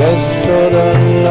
Yasodhanandana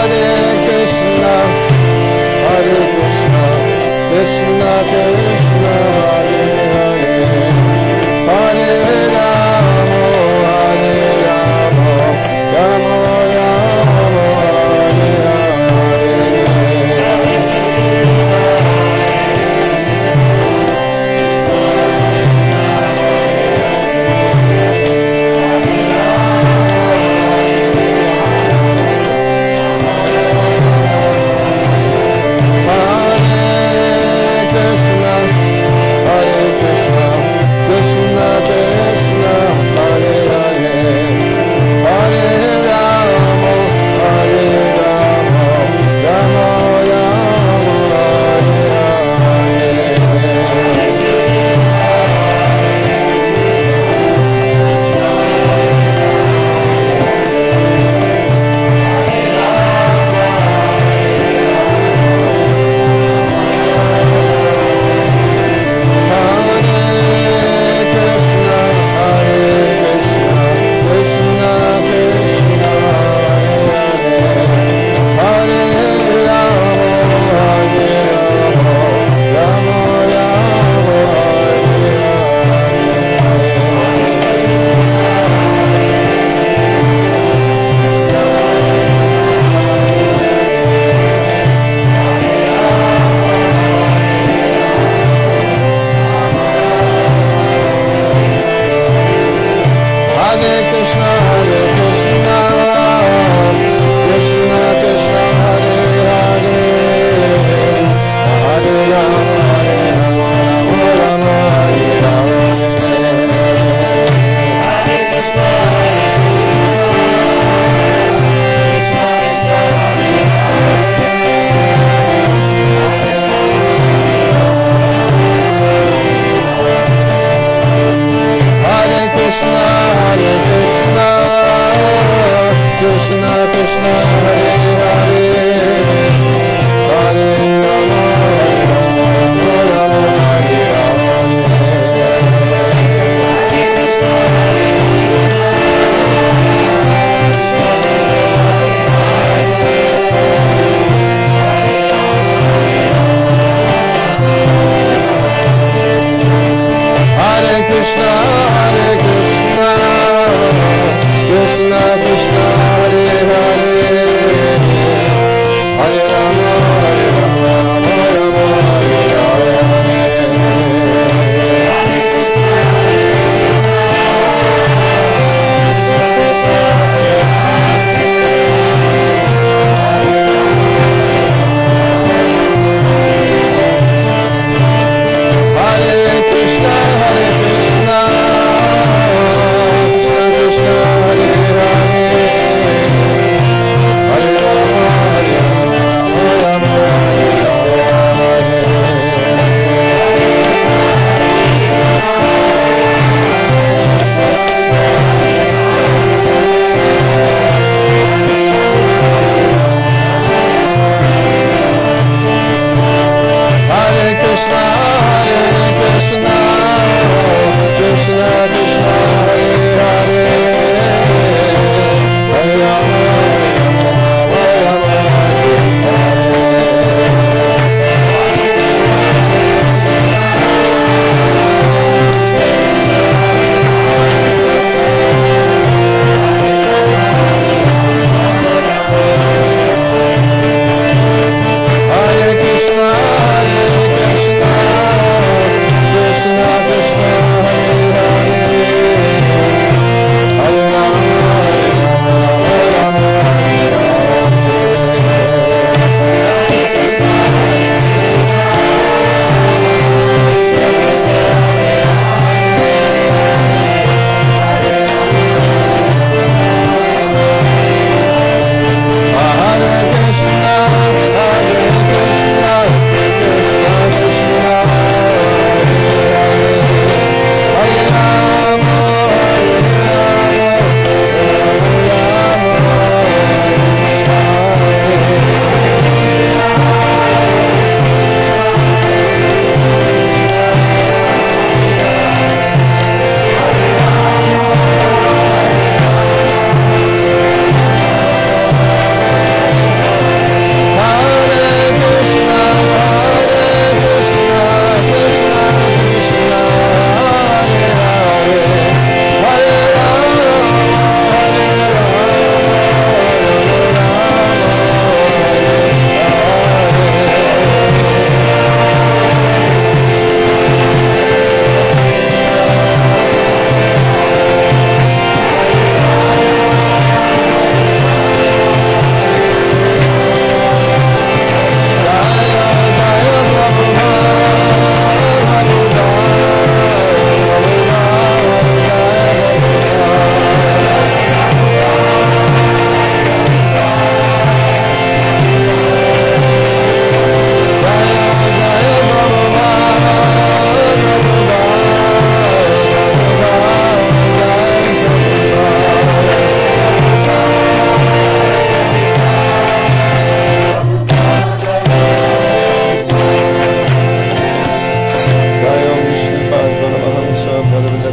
Hare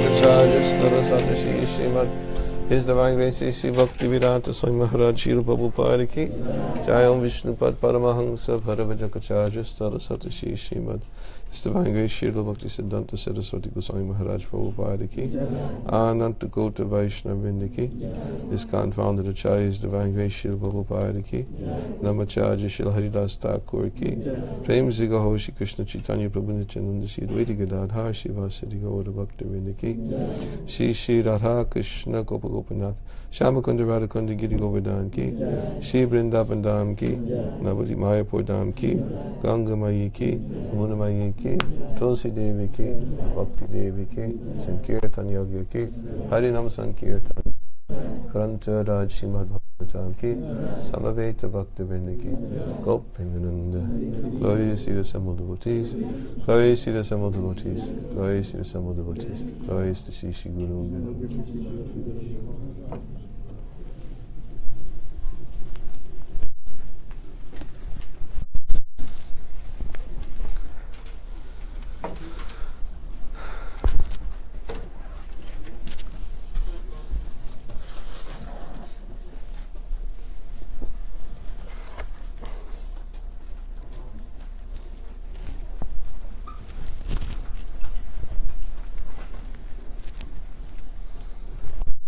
Bhagavata Saraswati Shri Srimad His Divine Grace Sri Bhakti Vedanta Swami Maharaj Srila Prabhupada Ki Jai Om Vishnu Pad Paramahansa Bharavajaka Saraswati Shri Srimad His Divine Grace Srila Bhakti Siddhanta Saraswati Goswami Maharaj Prabhupada Ki Ananta Kota Vaishnava Vrinda Ki His Confounded Acharya His Divine Grace Srila Prabhupada Ki Namacharya Srila Haridas Thakur Ki Prem Zigaho Shri Krishna Chaitanya Prabhu Nityananda Shri Advaita Gadadhar Shri Vasudeva Gaura Bhakti Vrinda Ki Shri Shri Radha Krishna Gopa Gopinath Shamakunda Radhakunda Giri Govardhan Ki Shri Vrindavan Dham Ki Navati Mayapur Dham Ki Ganga Mayi Ki Muna Mayi Ki Tulsi Devi Ki Bhakti Devi Ki Sankirtan Yogya Ki Harinam Sankirtan Karanta Raj Srimad Bhagavatam Ki Samaveta Bhakti Vrinda Ki Gopinananda. Glorious to the assembled devotees, glorious to the assembled devotees, glorious to the assembled devotees, glorious to Shri Shri Guru Guru.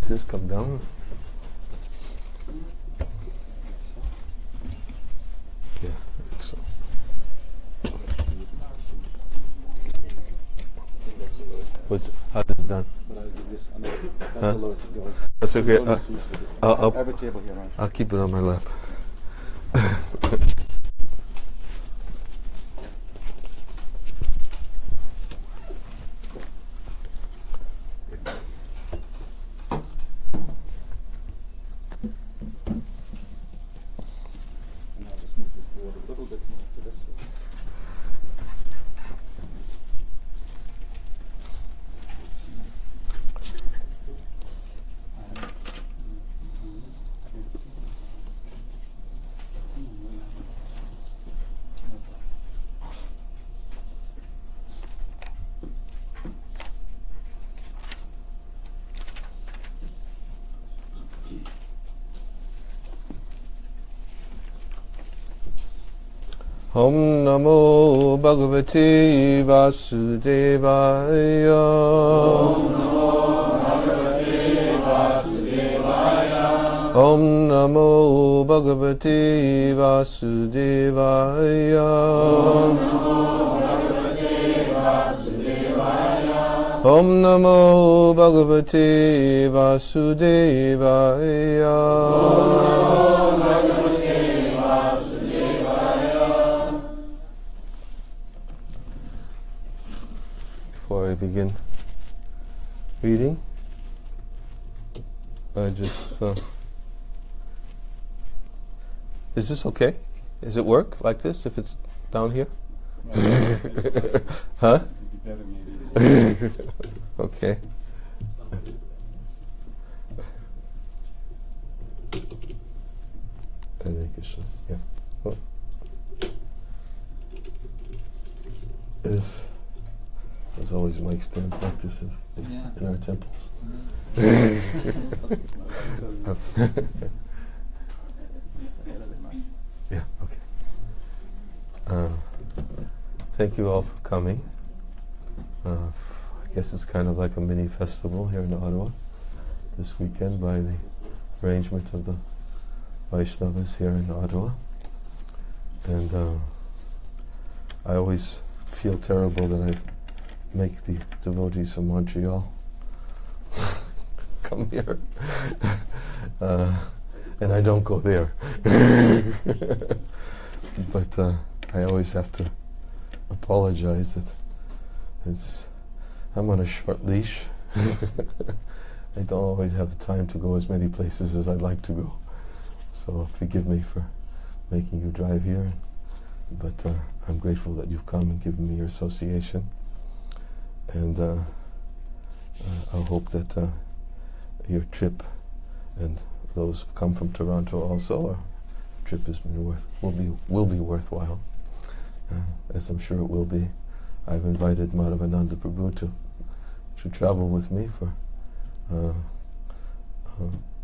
Just come down. Yeah, I think so. How is it done? Huh? That's okay. I'll keep it on my lap. Om Namo Bhagavate Vasudevaya. Om Namo Bhagavate Vasudevaya. Om Namo Bhagavate Vasudevaya. Before I begin reading, I just is this okay? Does it work like this if it's down here? Huh? Okay. Hare Krishna. Yeah. Oh. There's always mic stands like this in our temples. Yeah, okay. Thank you all for coming. I guess it's kind of like a mini festival here in Ottawa this weekend by the arrangement of the Vaishnavas here in Ottawa. And I always feel terrible that I make the devotees from Montreal come here. And I don't go there. But I always have to apologize that I'm on a short leash. I don't always have the time to go as many places as I'd like to go. So forgive me for making you drive here. But I'm grateful that you've come and given me your association. And I hope that your trip, and those who've come from Toronto also, our trip has been will be worthwhile, as I'm sure it will be. I've invited Madhavananda Prabhu to to travel with me for,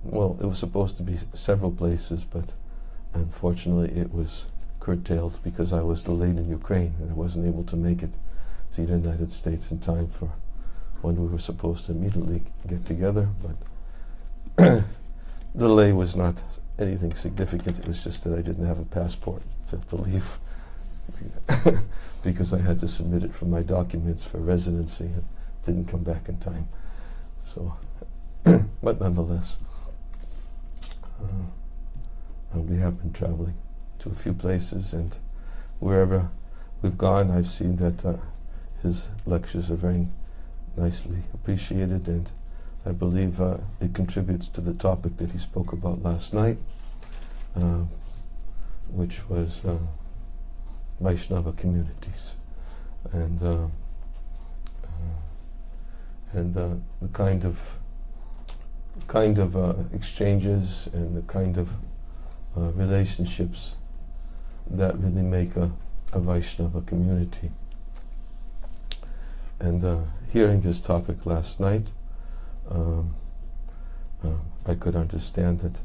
well, it was supposed to be several places, but unfortunately it was curtailed because I was delayed in Ukraine and I wasn't able to make it to the United States in time for when we were supposed to immediately get together. But the delay was not anything significant. It was just that I didn't have a passport to leave because I had to submit it for my documents for residency and didn't come back in time. So, but nonetheless, we have been traveling to a few places, and wherever we've gone, I've seen that his lectures are very nicely appreciated, and I believe it contributes to the topic that he spoke about last night, which was Vaishnava communities, and the kind of exchanges and the kind of relationships that really make a Vaishnava community. And hearing his topic last night, I could understand that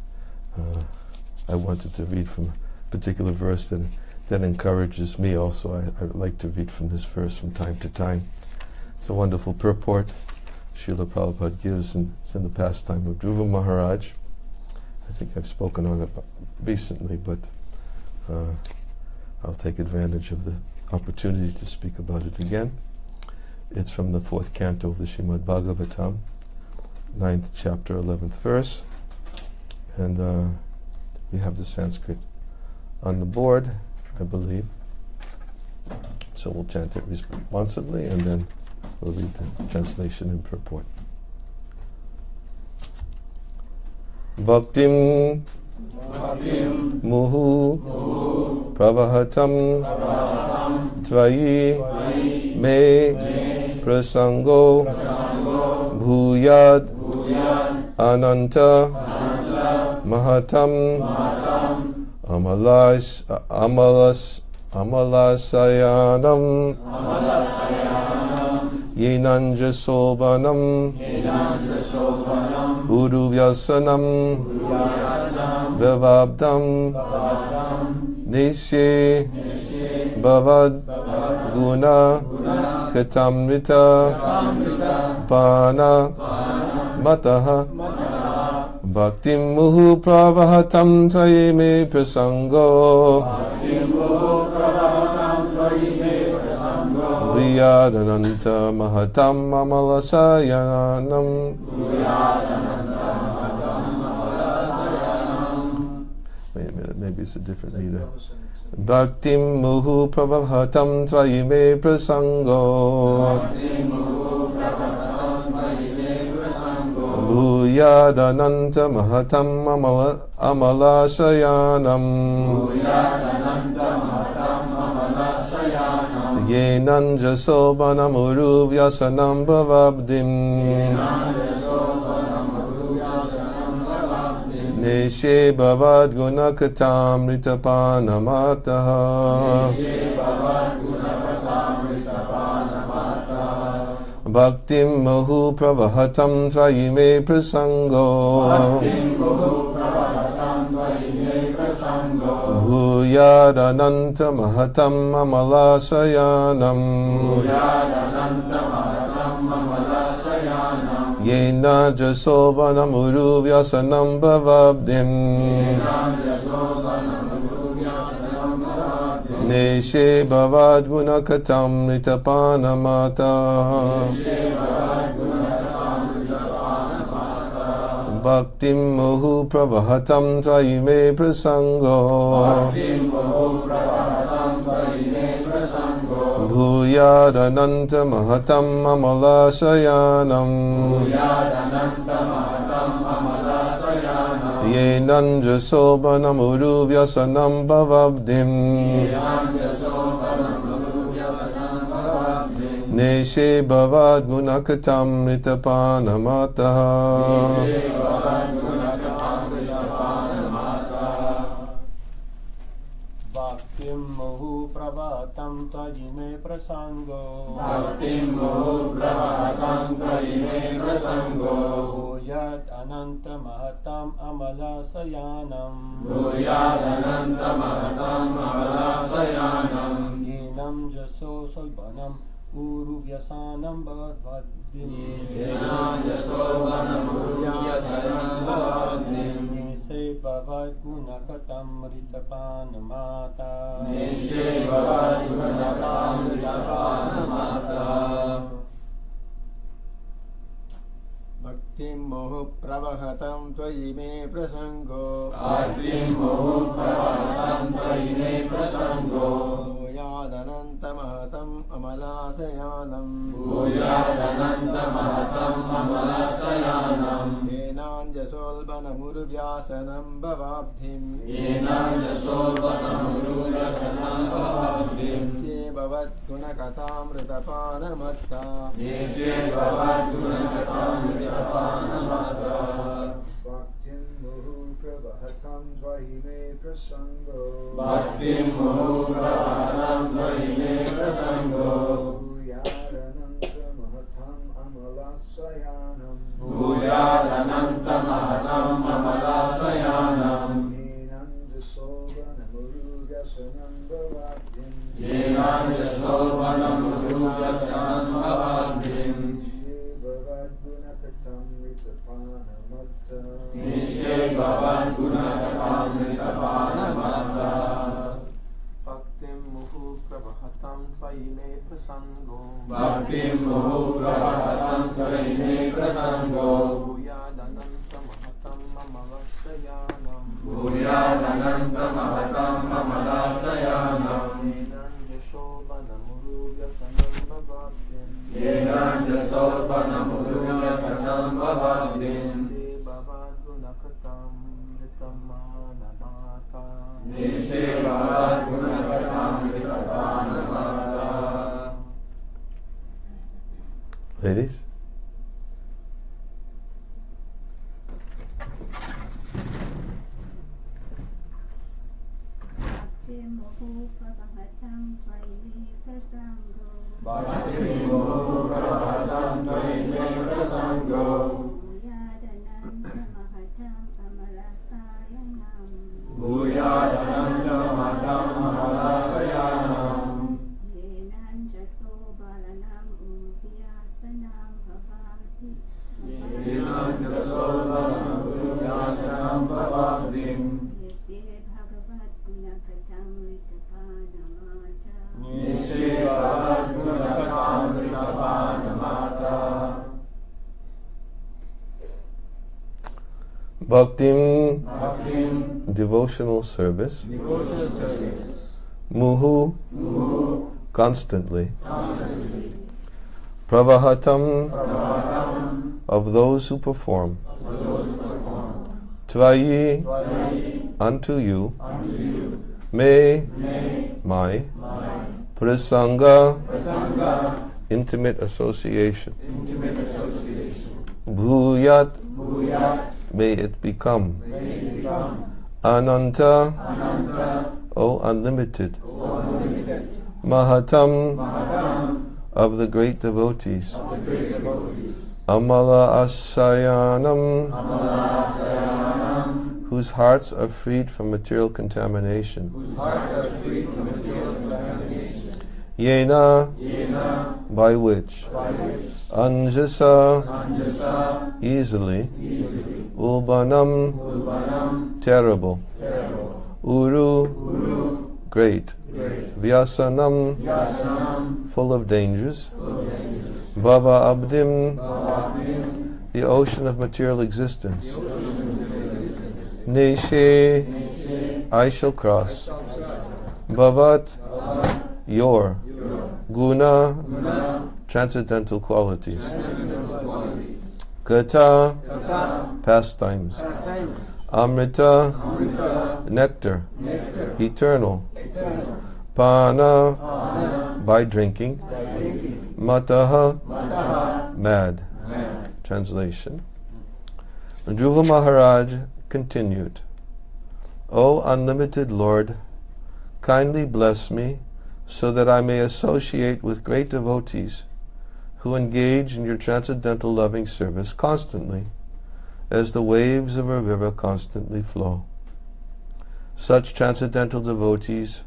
I wanted to read from a particular verse that encourages me also. I like to read from this verse from time to time. It's a wonderful purport Srila Prabhupada gives, and it's in the pastime of Dhruva Maharaj. I think I've spoken on it recently, but I'll take advantage of the opportunity to speak about it again. It's from the 4th canto of the Srimad Bhagavatam, 9th chapter, 11th verse. And we have the Sanskrit on the board, I believe. So we'll chant it responsibly, and then we'll read the translation and purport. Bhaktim Muhu Pravahatam Tvayi Me Prasango Bhuyad Ananta Mahatam Amalasayanam Yenanja Sobanam Uruvyasanam Vavabdam Nisye Bavad Guna Katamrita Pana Mataha Bhaktim Muhu Pravahatam Tvayime Prasango Viyadananta Mahatam Amalasayanam. Wait a minute, maybe it's a different meter. Bhaktim Muhu Pravahatam Tvayime Prasango Bhuyadananta Mahatam Amalasayanam Yenanja Sobanam Uruvyasanam Bhavabdim Neshe Bhavad Gunakatam Ritapanamataha Bhaktim Muhu Pravahatam Tvayime Prasango Bhuyadananta Mahatam Amalasayanam Yena Jasobanam Uruvyasanam Bhavabdim Neshe Bhavad Gunakatam Ritapanamata Bhaktim Muhu Pravahatam Tvayime Prasango Bhuyadananta Mahatam Amalasayanam Yenanja Sobanam Uruvyasanam Bhavabdim Neshe Bhavad Gunakatam Ritapanamataha. pravatam tvayi me prasango. Bhaktim muhu pravatam tvayi me prasango. Bhuyat ananta mahatam amalasayanam. Bhuyat ananta mahatam amalasayanam. Yenam jaso salbanam Uru vyasanam bhavaddim. Yenam jaso vanam uru vyasanam bhavaddim. Nise bhavad gunakatam ritapanamata. Nise bhavad gunakatam ritapanamata. Bhaktim mohu pravahatam tvayi me prasango. Bhaktim mohu pravahatam tvayi me prasango. Bhuyadananta mahatam amalasayanam. Bhuyadananta mahatam amalasayanam. Yenam jasolvanamuruvyasanam bhavabdhim. Yenam jasolvanamuruvyasanam bhavabdhim. Nisye bhavat gunakatam ritapanamatta. Nisye bhavat gunakatam ritapanamatta. Bhaktim muhu pravahatam tvayi me prasango. Bhaktim muhu pravahatam tvayi me prasango. Bhuyadananta mahatam amalasayanam. Bhuyadananta mahatam amalasayanam. Yenam jasolvanamuru vyasanam bhavabdhim. Yenam jasolvanamuru vyasanam bhavabdhim. Nishe bhavad gunakatam ritapanamatta. Bhaktim muhu pravahatam tvayi me prasango. Bhaktim muhu pravahatam tvayi me prasango. Bhuyadananta mahatam amalasayanam. Bhuyadananta mahatam amalasayanam. Yenam jasolvanamuru vyasanam bhavabdhim. Yenam jasolvanamuru vyasanam bhavabdhim. Nishe bhavad gunakatam ritapanamata. Ladies? Bhaktim muhu pravahatam tvayi me prasango. Bhaktim muhu pravahatam tvayi me prasango. Bhuyadananta mahatam amalasayanam. Bhuyadananta mahatam amalasayanam. Yenam jasolvanam uruvyasanam bhavabdhim. Yenam jasolvanamuru vyasanam bhavabdhim. Nisye bhagavat gunakatam ritapanamata. Nishe bhavad gunakatam ritapanamata. Bhaktim, Bhaktim, devotional service. devotional service. Muhu, Muhu, constantly. constantly. Pravahatam, Pravahatam, of those who perform. those who perform. Tvayi, Tvayi, unto you. unto you. Me, May, my. my. Prasanga, Prasanga, intimate association. intimate association. Bhuyat, Bhuyat, may it become. may it become. Ananta, Ananta, O unlimited. O unlimited. Mahatam, Mahatam, of the great devotees. of the great devotees. Amala Asayanam, Amalasayanam, whose hearts are freed from material contamination. whose hearts are free from material contamination. Yena, Yena, by which. by which. Anjasa, Anjasa, easily. easily. Ulbanam, Ulbanam, terrible. terrible. Uru, Uru, great. great. Vyasanam, Yasanam, full of dangers. full of dangers. Bhava Abdim, Bhavabdim, the ocean of material existence. the ocean of material existence. Neshe, Neshe, I shall cross. Bhavat, Bhavat, your. your. Guna, Guna, transcendental qualities. transcendental qualities. Kata, Kata, pastimes. pastimes. Amrita, Amrita, nectar. nectar. Eternal. Eternal. Pana, Pana, by drinking. by drinking. Mataha, Mataha, mad. mad. Translation. Dhruva Maharaj continued, O unlimited Lord, kindly bless me so that I may associate with great devotees who engage in your transcendental loving service constantly, as the waves of a river constantly flow. Such transcendental devotees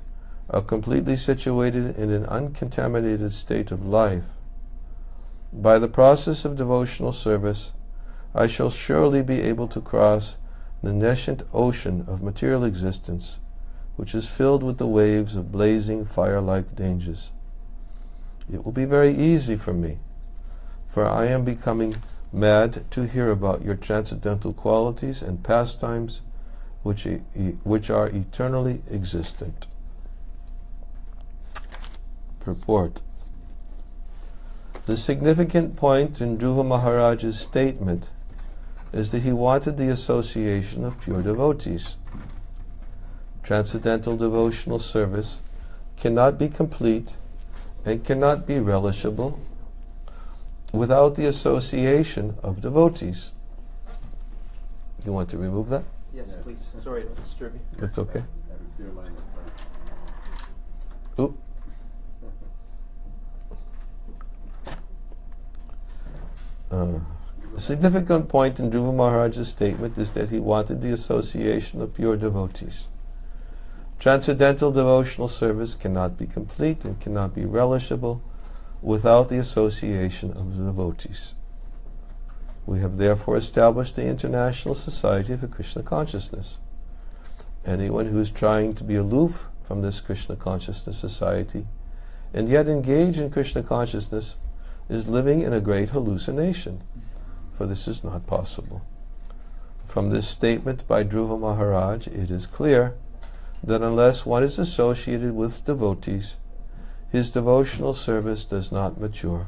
are completely situated in an uncontaminated state of life. By the process of devotional service, I shall surely be able to cross the nascent ocean of material existence, which is filled with the waves of blazing fire-like dangers. It will be very easy for me, for I am becoming mad to hear about your transcendental qualities and pastimes which are eternally existent. Purport. The significant point in Dhruva Maharaj's statement is that he wanted the association of pure devotees. Transcendental devotional service cannot be complete and cannot be relishable without the association of devotees. You want to remove that? Yes, please. Sorry to disturb you. That's okay. Have a clear line of sight. Oop. The significant point in Dhruva Maharaj's statement is that he wanted the association of pure devotees. Transcendental devotional service cannot be complete and cannot be relishable without the association of the devotees. We have therefore established the International Society for Krishna Consciousness. Anyone who is trying to be aloof from this Krishna Consciousness Society and yet engage in Krishna Consciousness is living in a great hallucination, for this is not possible. From this statement by Dhruva Maharaj, it is clear that unless one is associated with devotees, his devotional service does not mature.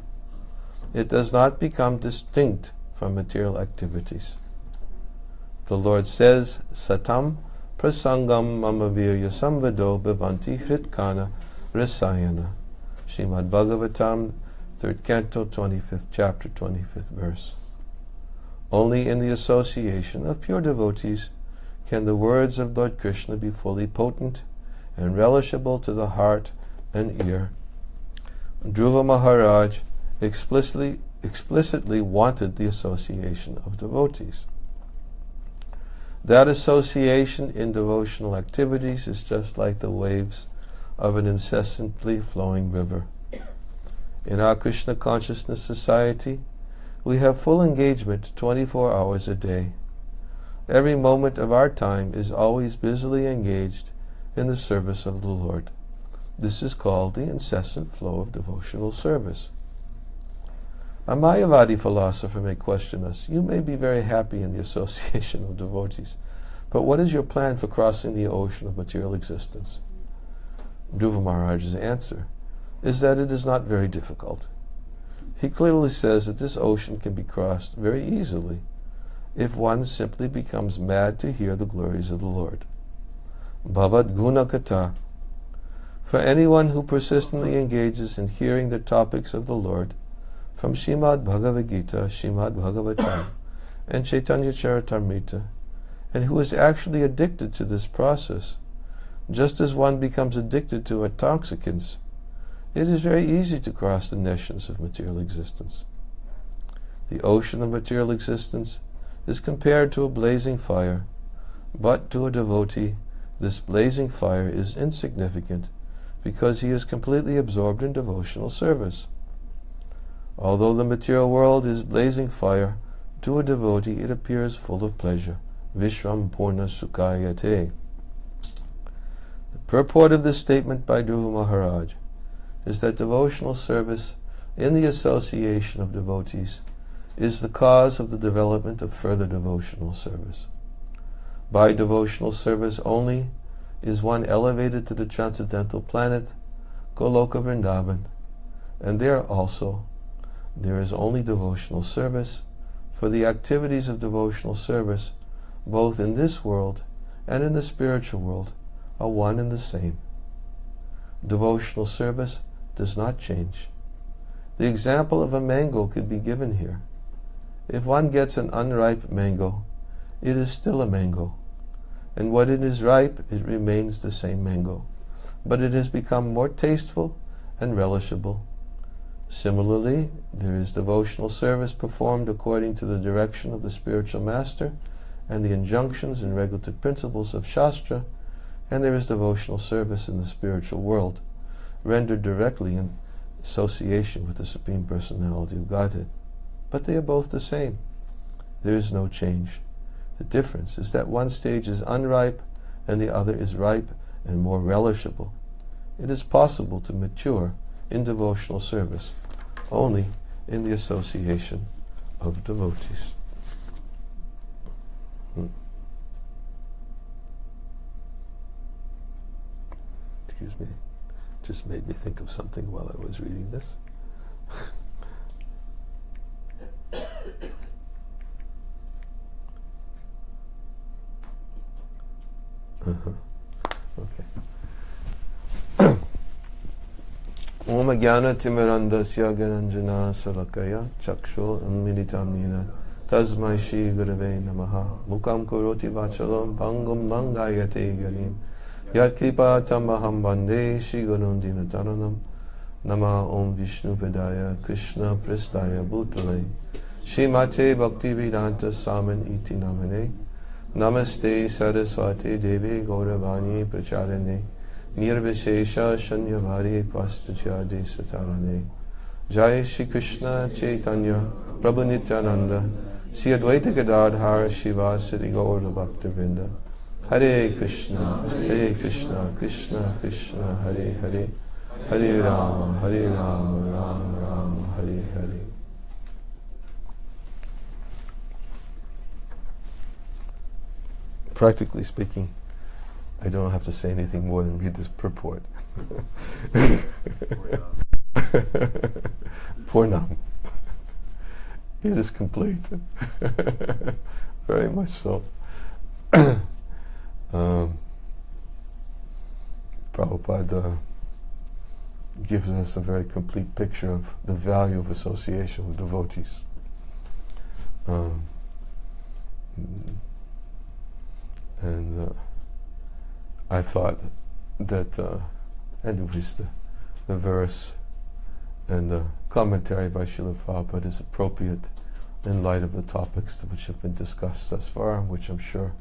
It does not become distinct from material activities. The Lord says, Satam prasangam mama virya samvado bhavanti hritkana rasayana. Srimad Bhagavatam 3rd Canto, 25th chapter, 25th verse. Only in the association of pure devotees can the words of Lord Krishna be fully potent and relishable to the heart and ear. Dhruva Maharaj explicitly wanted the association of devotees. That association in devotional activities is just like the waves of an incessantly flowing river. In our Krishna Consciousness Society, we have full engagement 24 hours a day. Every moment of our time is always busily engaged in the service of the Lord. This is called the incessant flow of devotional service. A Mayavadi philosopher may question us. You may be very happy in the association of devotees, but what is your plan for crossing the ocean of material existence? Dhruva Maharaj's answer is that it is not very difficult. He clearly says that this ocean can be crossed very easily if one simply becomes mad to hear the glories of the Lord. Bhavat guna kata. For anyone who persistently engages in hearing the topics of the Lord from Srimad Bhagavad Gita, Srimad Bhagavatam, and Chaitanya Charitamrita, and who is actually addicted to this process, just as one becomes addicted to intoxicants, it is very easy to cross the nations of material existence. The ocean of material existence is compared to a blazing fire, but to a devotee, this blazing fire is insignificant because he is completely absorbed in devotional service. Although the material world is blazing fire, to a devotee it appears full of pleasure. Vishram Purna Sukhayate. The purport of this statement by Dhruva Maharaj is that devotional service in the association of devotees is the cause of the development of further devotional service. By devotional service only is one elevated to the transcendental planet, Goloka Vrindavan, and there also there is only devotional service, for the activities of devotional service, both in this world and in the spiritual world, are one and the same. Devotional service does not change. The example of a mango could be given here. If one gets an unripe mango, it is still a mango, and when it is ripe, it remains the same mango. but it has become more tasteful and relishable. Similarly, there is devotional service performed according to the direction of the spiritual master and the injunctions and regulative principles of Shastra, and there is devotional service in the spiritual world, rendered directly in association with the Supreme Personality of Godhead. But they are both the same. There is no change. The difference is that one stage is unripe and the other is ripe and more relishable. It is possible to mature in devotional service only in the association of devotees. Excuse me, just made me think of something while I was reading this. Okay. Om Jnana Timirandasya Niranjana Salakaya Chakshul Unmilitam Yena Tasmai Shri Gurave Namaha Mukam Karoti Vachalam Pangam Mangayate Garim Yat Kripa Tamaham Bande Shri Gurun Dinataranam Nama Om Vishnu Padaya Krishna Prestaya Bhutale Shri Mate Bhakti Vedanta Saman Iti Namane Namaste Saraswati Devi Gauravani Pracharane Nirvishesha Shanyavari Pastuchadi Satarane Jai Shri Krishna Chaitanya Prabhu Nityananda Sri Advaita Gadadhar Shiva Sri Gaura Bhakta Vrinda Hare Krishna Krishna Krishna Hare Hare Hare Rama Rama Rama Hare Hare. Practically speaking, I don't have to say anything more than read this purport. Purnam. It is complete. Very much so. Prabhupada gives us a very complete picture of the value of association with devotees. And I thought that, and it was the verse and the commentary by Srila Prabhupada is appropriate in light of the topics which have been discussed thus far, which I'm sure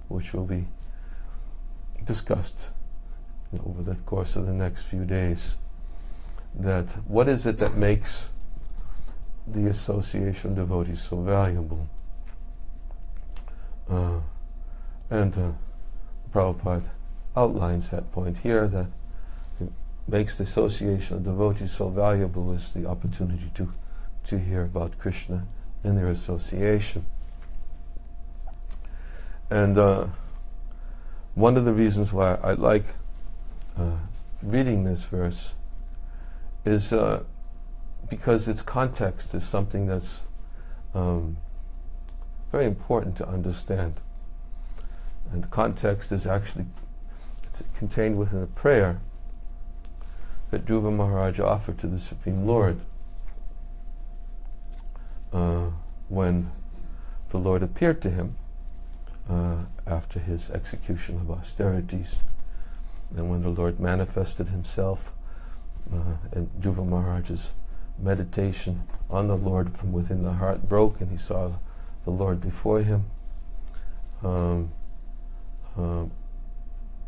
which will be discussed over the course of the next few days. That what is it that makes the association of devotees so valuable? And Prabhupada outlines that point here, that it makes the association of devotees so valuable is the opportunity to hear about Krishna in their association. And one of the reasons why I like reading this verse is because its context is something that's very important to understand. And the context is actually contained within a prayer that Dhruva Maharaj offered to the Supreme Lord when the Lord appeared to him after his execution of austerities, and when the Lord manifested himself and Dhruva Maharaj's meditation on the Lord from within the heart broke and he saw the Lord before him.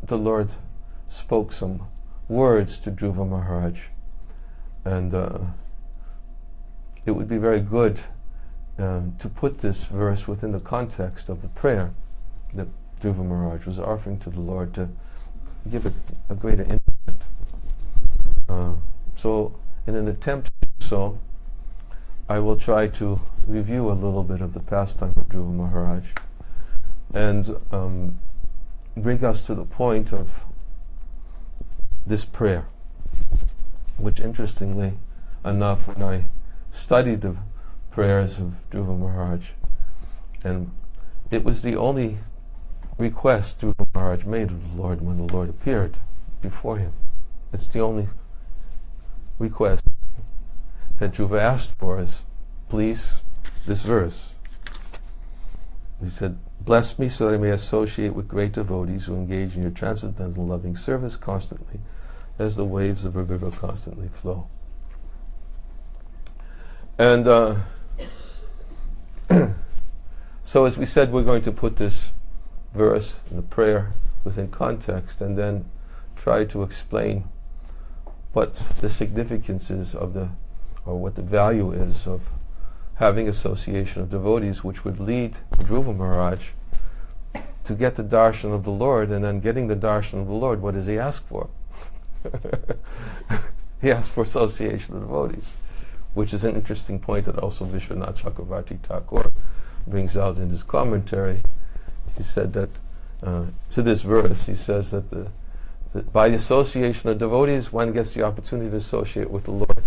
The Lord spoke some words to Dhruva Maharaj, and it would be very good to put this verse within the context of the prayer that Dhruva Maharaj was offering to the Lord to give it a greater impact. So in an attempt to do so, I will try to review a little bit of the pastime of Dhruva Maharaj and bring us to the point of this prayer, which interestingly enough, when I studied the prayers of Dhruva Maharaj, and it was the only request Dhruva Maharaj made of the Lord when the Lord appeared before him. It's the only request that Dhruva asked for is, please, this verse. He said, bless me so that I may associate with great devotees who engage in your transcendental loving service constantly, as the waves of a river constantly flow. And so as we said, we're going to put this verse and the prayer within context and then try to explain what the significance is of or what the value is of having association of devotees, which would lead Dhruva Maharaj to get the darshan of the Lord. And then getting the darshan of the Lord, what does he ask for? He asks for association of devotees, which is an interesting point that also Vishwanath Chakravarti Thakur brings out in his commentary. He said that to this verse, he says that that by the association of devotees, one gets the opportunity to associate with the Lord.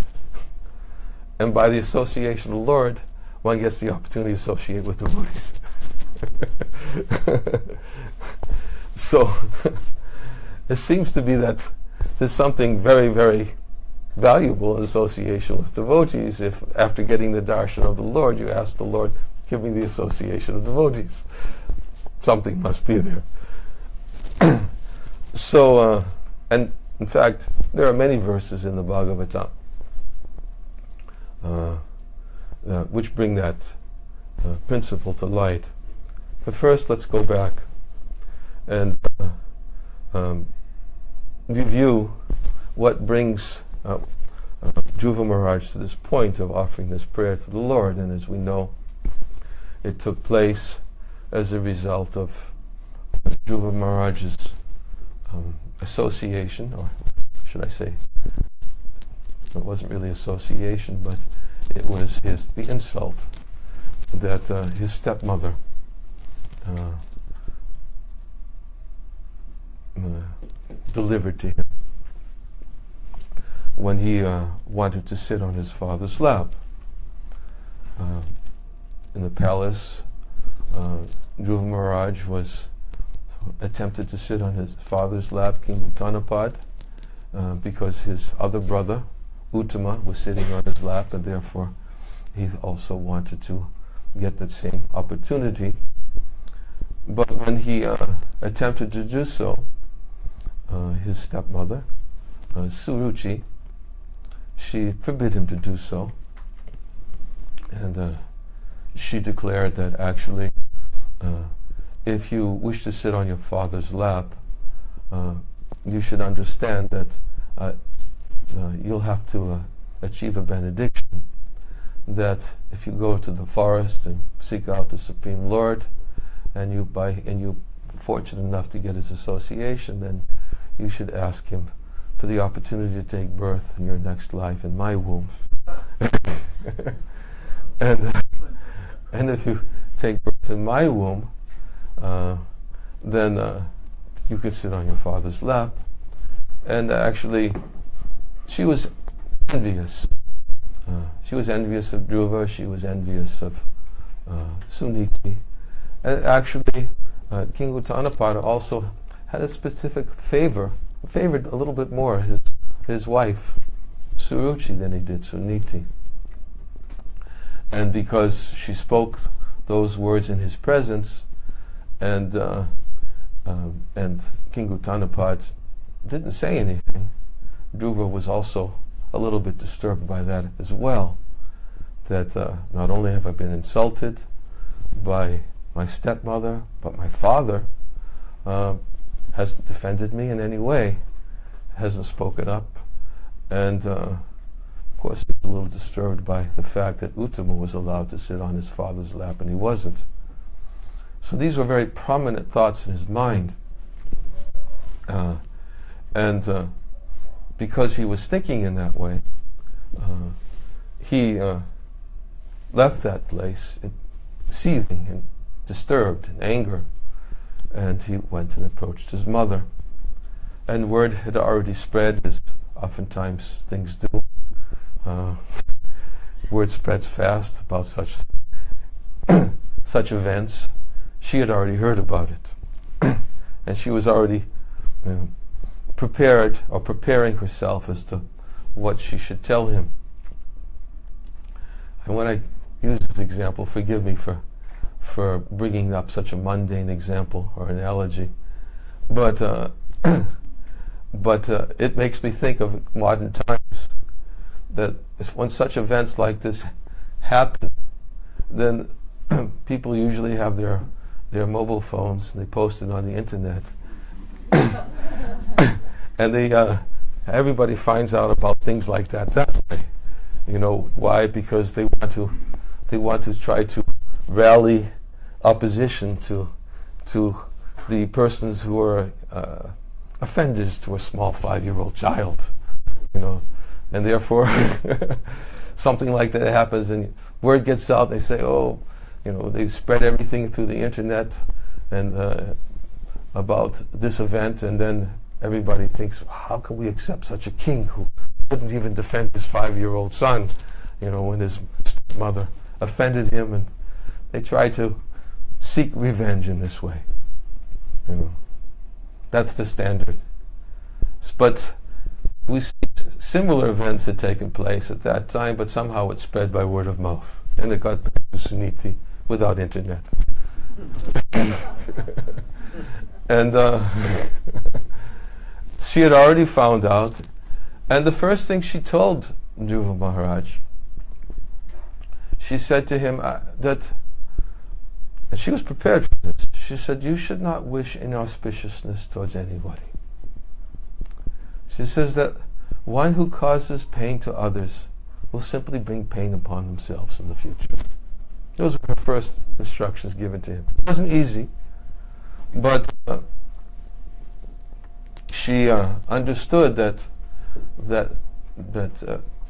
And by the association of the Lord, one gets the opportunity to associate with devotees. So, it seems to be that there's something very, very valuable in association with devotees if after getting the darshan of the Lord, you ask the Lord, give me the association of devotees. Something must be there. So, and in fact, there are many verses in the Bhagavatam which bring that principle to light. But first, let's go back and review what brings Dhruva Maharaj to this point of offering this prayer to the Lord. And as we know, it took place as a result of Dhruva Maharaj's association, or should I say, it wasn't really association, but it was the insult that his stepmother delivered to him when he wanted to sit on his father's lap. In the palace, Dhruva Maharaj was attempted to sit on his father's lap, King Uttanapad, because his other brother, Uttama, was sitting on his lap, and therefore he also wanted to get that same opportunity. But when he attempted to do so, his stepmother, Suruchi, she forbid him to do so, and she declared that actually if you wish to sit on your father's lap, you should understand that you'll have to achieve a benediction, that if you go to the forest and seek out the Supreme Lord, and you're fortunate enough to get his association, then you should ask him for the opportunity to take birth in your next life in my womb. And if you take birth in my womb, then you can sit on your father's lap. And actually, she was envious. She was envious of Dhruva. She was envious of Suniti. And actually, King Uttanapad also had a specific favored a little bit more his wife, Suruchi, than he did Suniti. And because she spoke those words in his presence, and King Uttanapad didn't say anything, Dhruva was also a little bit disturbed by that as well. That not only have I been insulted by my stepmother, but my father hasn't defended me in any way, hasn't spoken up, and of course he was a little disturbed by the fact that Uttama was allowed to sit on his father's lap and he wasn't. So these were very prominent thoughts in his mind, and because he was thinking in that way, he left that place seething and disturbed in anger, and he went and approached his mother. And word had already spread, as oftentimes things do. Word spreads fast about such events. She had already heard about it, and she was already prepared or preparing herself as to what she should tell him. And when I use this example, forgive me for bringing up such a mundane example or analogy, but but it makes me think of modern times, that when such events like this happen, then people usually have their mobile phones and they post it on the internet. And everybody finds out about things like that way. You know why? Because they want to try to rally opposition to the persons who are offenders to a small 5-year-old child. You know, and therefore something like that happens, and word gets out. They say, oh, you know, they spread everything through the internet and about this event, and then everybody thinks, how can we accept such a king who wouldn't even defend his 5-year-old son, you know, when his stepmother offended him, and they try to seek revenge in this way. You know, that's the standard. But we see similar events had taken place at that time, but somehow it spread by word of mouth, and it got back to Suniti without internet. And she had already found out, and the first thing she told Dhruva Maharaj, she said to him that, and she was prepared for this, she said, you should not wish inauspiciousness towards anybody. She says that one who causes pain to others will simply bring pain upon themselves in the future. Those were her first instructions given to him. It wasn't easy, but she understood that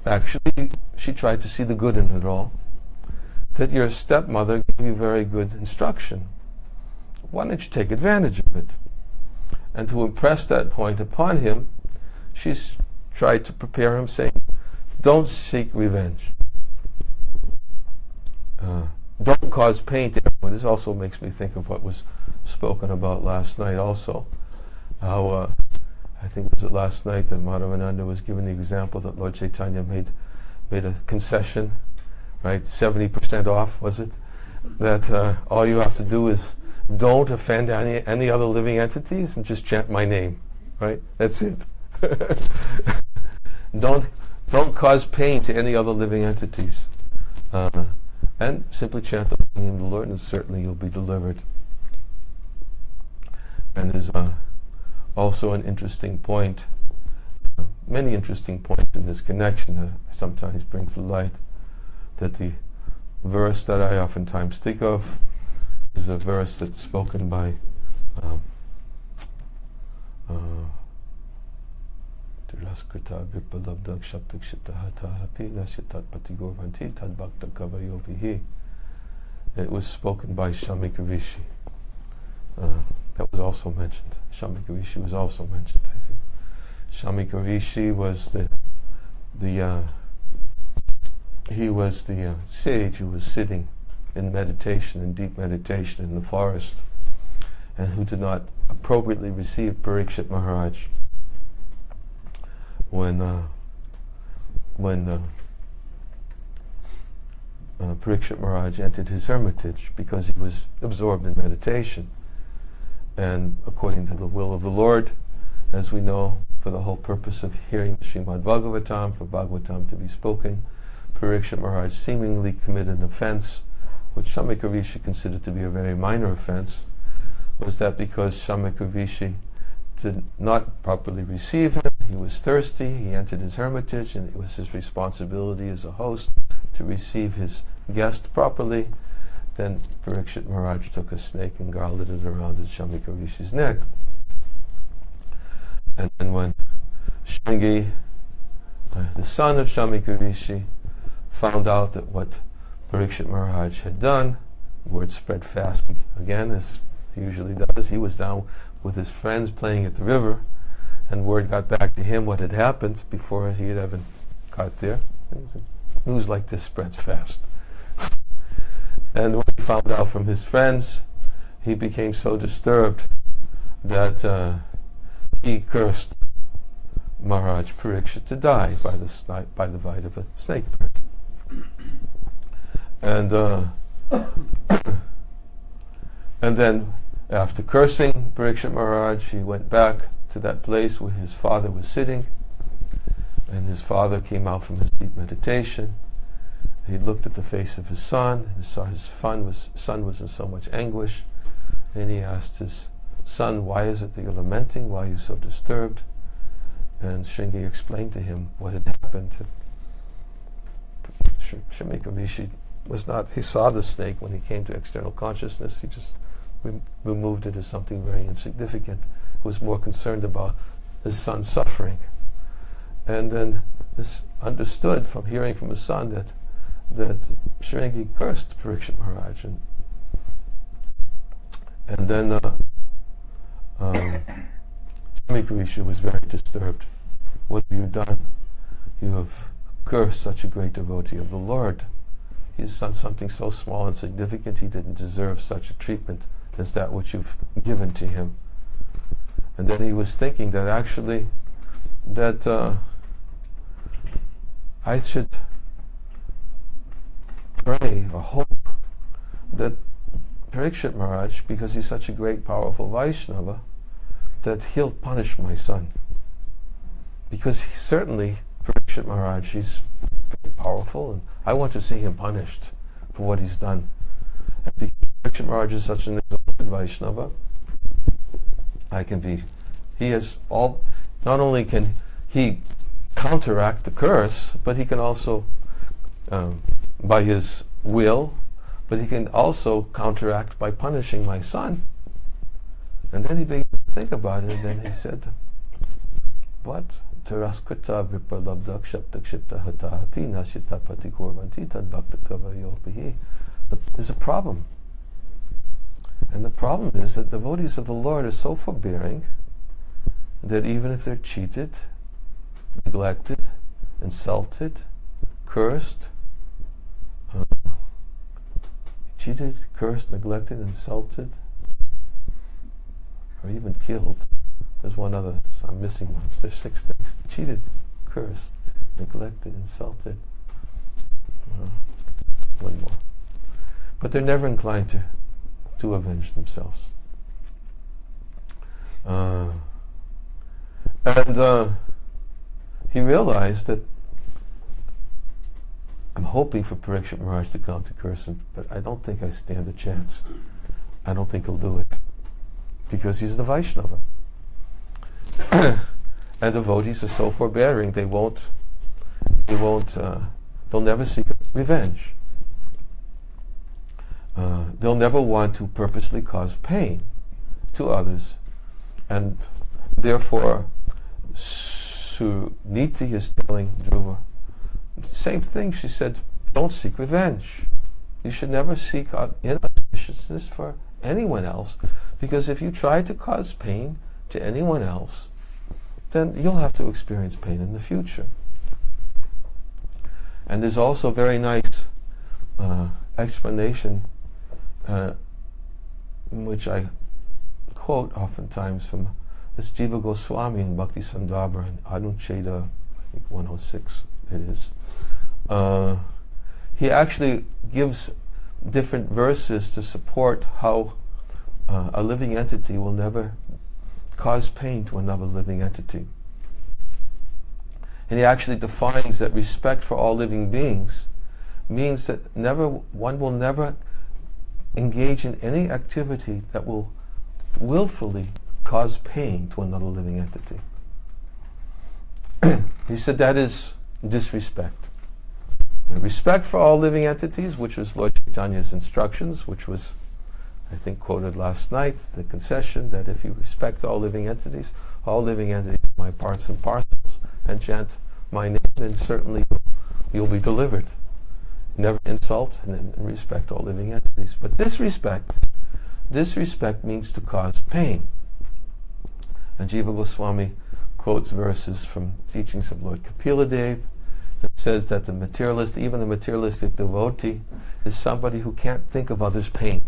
actually she tried to see the good in it all. That your stepmother gave you very good instruction. Why don't you take advantage of it? And to impress that point upon him, she's tried to prepare him, saying, don't seek revenge. Don't cause pain to everyone. This also makes me think of what was spoken about last night also. How, I think it was last night that Madhavananda was given the example that Lord Chaitanya made a concession, right? 70% off, was it? That all you have to do is don't offend any other living entities and just chant my name, right? That's it. Don't cause pain to any other living entities, and simply chant the name of the Lord, and certainly you'll be delivered. And there's also an interesting point, many interesting points in this connection that I sometimes bring to light. That the verse that I oftentimes think of is a verse that's spoken by Raskrita Vipalabdak Shaptak Shitahatahapi Nashitat Patigorvanti Tadbhakta Kavayopihi. It was spoken by Shamika Rishi. That was also mentioned. Shamika Rishi was also mentioned, I think. Shamika Rishi was he was the sage who was sitting in meditation, in deep meditation in the forest, and who did not appropriately receive Parikshit Maharaj when Parikshit Maharaj entered his hermitage, because he was absorbed in meditation. And according to the will of the Lord, as we know, for the whole purpose of hearing Srimad Bhagavatam, for Bhagavatam to be spoken, Parikshit Maharaj seemingly committed an offense, which Shamika Rishi considered to be a very minor offense. Was that because Shamika Rishi did not properly receive him, he was thirsty, he entered his hermitage, and it was his responsibility as a host to receive his guest properly. Then Parikshit Maharaj took a snake and garlanded it around Shamika Rishi's neck. And then when Shringi, the son of Shamika Rishi, found out that what Parikshit Maharaj had done, word spread fast again, as he usually does. He was down with his friends playing at the river, and word got back to him what had happened before he had even got there. News like this spreads fast. And when he found out from his friends, he became so disturbed that he cursed Maharaj Parikshit to die by the bite of a snake bird. And and then, after cursing Parikshit Maharaj, he went back to that place where his father was sitting, and his father came out from his deep meditation. He looked at the face of his son, and saw his son was in so much anguish, and he asked his son, "Why is it that you're lamenting? Why are you so disturbed?" And Shringi explained to him what had happened. Shamika Rishi he saw the snake when he came to external consciousness. He just removed it as something very insignificant. Was more concerned about his son suffering. And then this understood from hearing from his son that Shringi cursed Parikshit Maharaj. And then Shamika Rishi was very disturbed. "What have you done? You have cursed such a great devotee of the Lord. He's done something so small and significant, he didn't deserve such a treatment as that which you've given to him." And then he was thinking that actually I should pray or hope that Parikshit Maharaj, because he's such a great powerful Vaishnava, that he'll punish my son. Because certainly Parikshit Maharaj, he's very powerful, and I want to see him punished for what he's done. And because Parikshit Maharaj is such an exalted Vaishnava, not only can he counteract the curse, but he can also, by his will, but he can also counteract by punishing my son. And then he began to think about it, and then he said, "What? Taraskrita vipralabda kshapta kshipta hatahapi nasyata patikorvanti tad bhakta kavayopihi." There's a problem. And the problem is that devotees of the Lord are so forbearing that even if they're cheated, neglected, insulted, cursed, insulted, or even killed. There's one other, so I'm missing one. There's 6 things. Cheated, cursed, neglected, insulted. One more. But they're never inclined to avenge themselves. And he realized that I'm hoping for Parikshit Maharaj to come to curse him, but I don't think I stand a chance. I don't think he'll do it. Because he's the Vaishnava. And devotees are so forbearing, they'll never seek revenge. They'll never want to purposely cause pain to others. And therefore, Suniti is telling Dhruva, same thing. She said, don't seek revenge. You should never seek inauspiciousness for anyone else, because if you try to cause pain to anyone else, then you'll have to experience pain in the future. And there's also a very nice explanation, which I quote oftentimes from this Jiva Goswami in Bhakti Sandarbha and Anucheda, I think 106 it is. He actually gives different verses to support how a living entity will never cause pain to another living entity. And he actually defines that respect for all living beings means that one will never engage in any activity that will willfully cause pain to another living entity. He said that is disrespect. And respect for all living entities, which was Lord Chaitanya's instructions, which was, I think, quoted last night, the concession that if you respect all living entities are my parts and parcels, and chant my name, then certainly you'll be delivered. Never insult and respect all living entities. But disrespect means to cause pain. And Jiva Goswami quotes verses from teachings of Lord Kapila Dev that says that even the materialistic devotee is somebody who can't think of others' pain.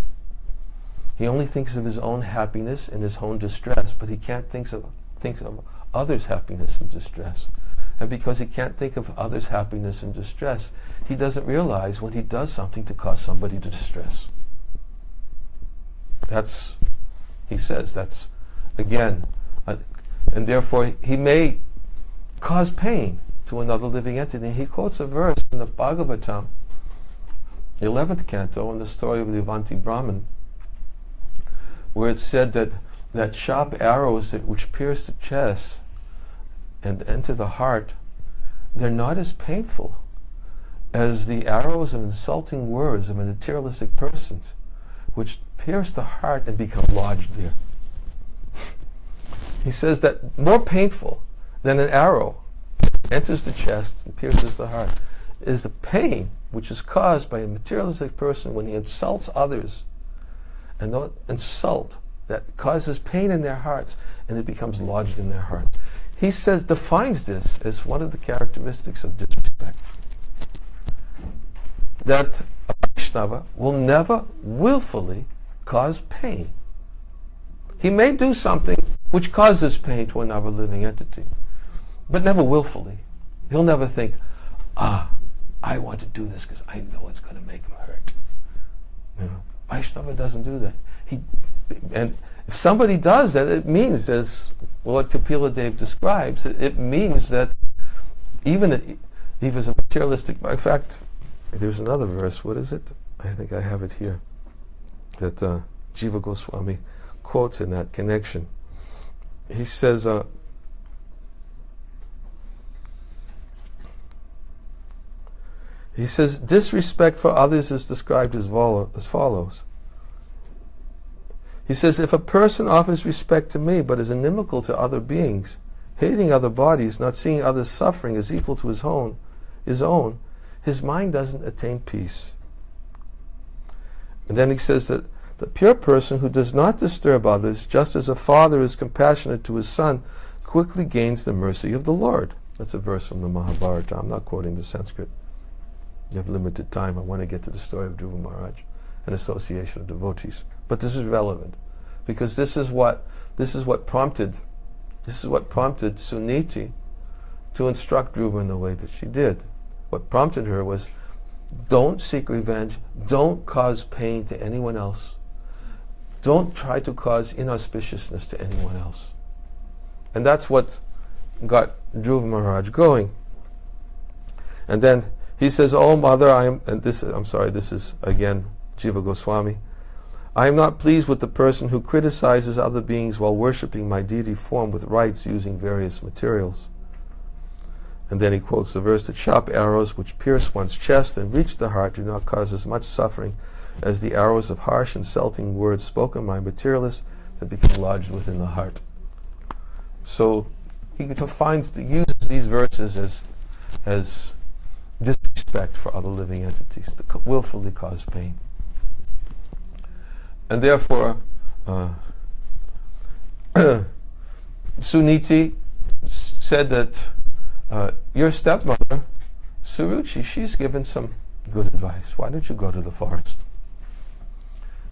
He only thinks of his own happiness and his own distress, but he can't think of others' happiness and distress. And because he can't think of others' happiness and distress, he doesn't realize when he does something to cause somebody to distress. He says, that's, again, and therefore he may cause pain to another living entity. He quotes a verse in the Bhagavatam, 11th canto, in the story of the Avanti Brahmin, where it said that sharp arrows which pierce the chest and enter the heart, they're not as painful as the arrows of insulting words of a materialistic person, which pierce the heart and become lodged there. He says that more painful than an arrow enters the chest and pierces the heart is the pain which is caused by a materialistic person when he insults others, and that insult that causes pain in their hearts, and it becomes lodged in their hearts. He says, defines this as one of the characteristics of disrespect. That a Vaishnava will never willfully cause pain. He may do something which causes pain to another living entity, but never willfully. He'll never think, I want to do this because I know it's going to make him hurt. You know, Vaishnava doesn't do that. And if somebody does that, it means, as Lord Kapila Dev describes, it means that even as a materialistic, in fact, there's another verse, what is it? I think I have it here, that Jiva Goswami quotes in that connection. He says, disrespect for others is described as follows. He says, if a person offers respect to me but is inimical to other beings, hating other bodies, not seeing others' suffering as equal to his own, his mind doesn't attain peace. And then he says that the pure person who does not disturb others, just as a father is compassionate to his son, quickly gains the mercy of the Lord. That's a verse from the Mahabharata. I'm not quoting the Sanskrit. You have limited time. I want to get to the story of Dhruva Maharaj, an association of devotees. But this is relevant, because this is what prompted Suniti to instruct Dhruva in the way that she did. What prompted her was, don't seek revenge, don't cause pain to anyone else, don't try to cause inauspiciousness to anyone else. And that's what got Dhruva Maharaj going. And then he says, "Oh mother, this is again Jiva Goswami. I am not pleased with the person who criticizes other beings while worshipping my deity form with rites using various materials." And then he quotes the verse that sharp arrows which pierce one's chest and reach the heart do not cause as much suffering as the arrows of harsh insulting words spoken by materialists that become lodged within the heart. So he uses these verses as disrespect for other living entities that willfully cause pain. And therefore, Suniti said that your stepmother, Suruchi, she's given some good advice. Why don't you go to the forest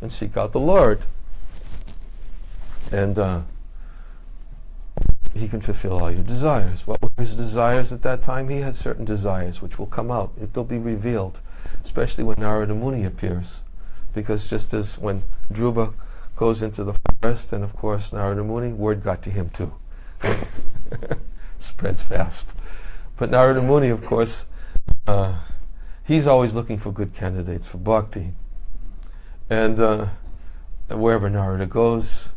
and seek out the Lord? And he can fulfill all your desires. What were his desires at that time? He had certain desires which will come out. They'll be revealed, especially when Narada-muni appears. Because just as when Dhruva goes into the forest, and of course Narada-muni, word got to him too. Spreads fast. But Narada-muni, of course, he's always looking for good candidates for bhakti. And wherever Narada goes,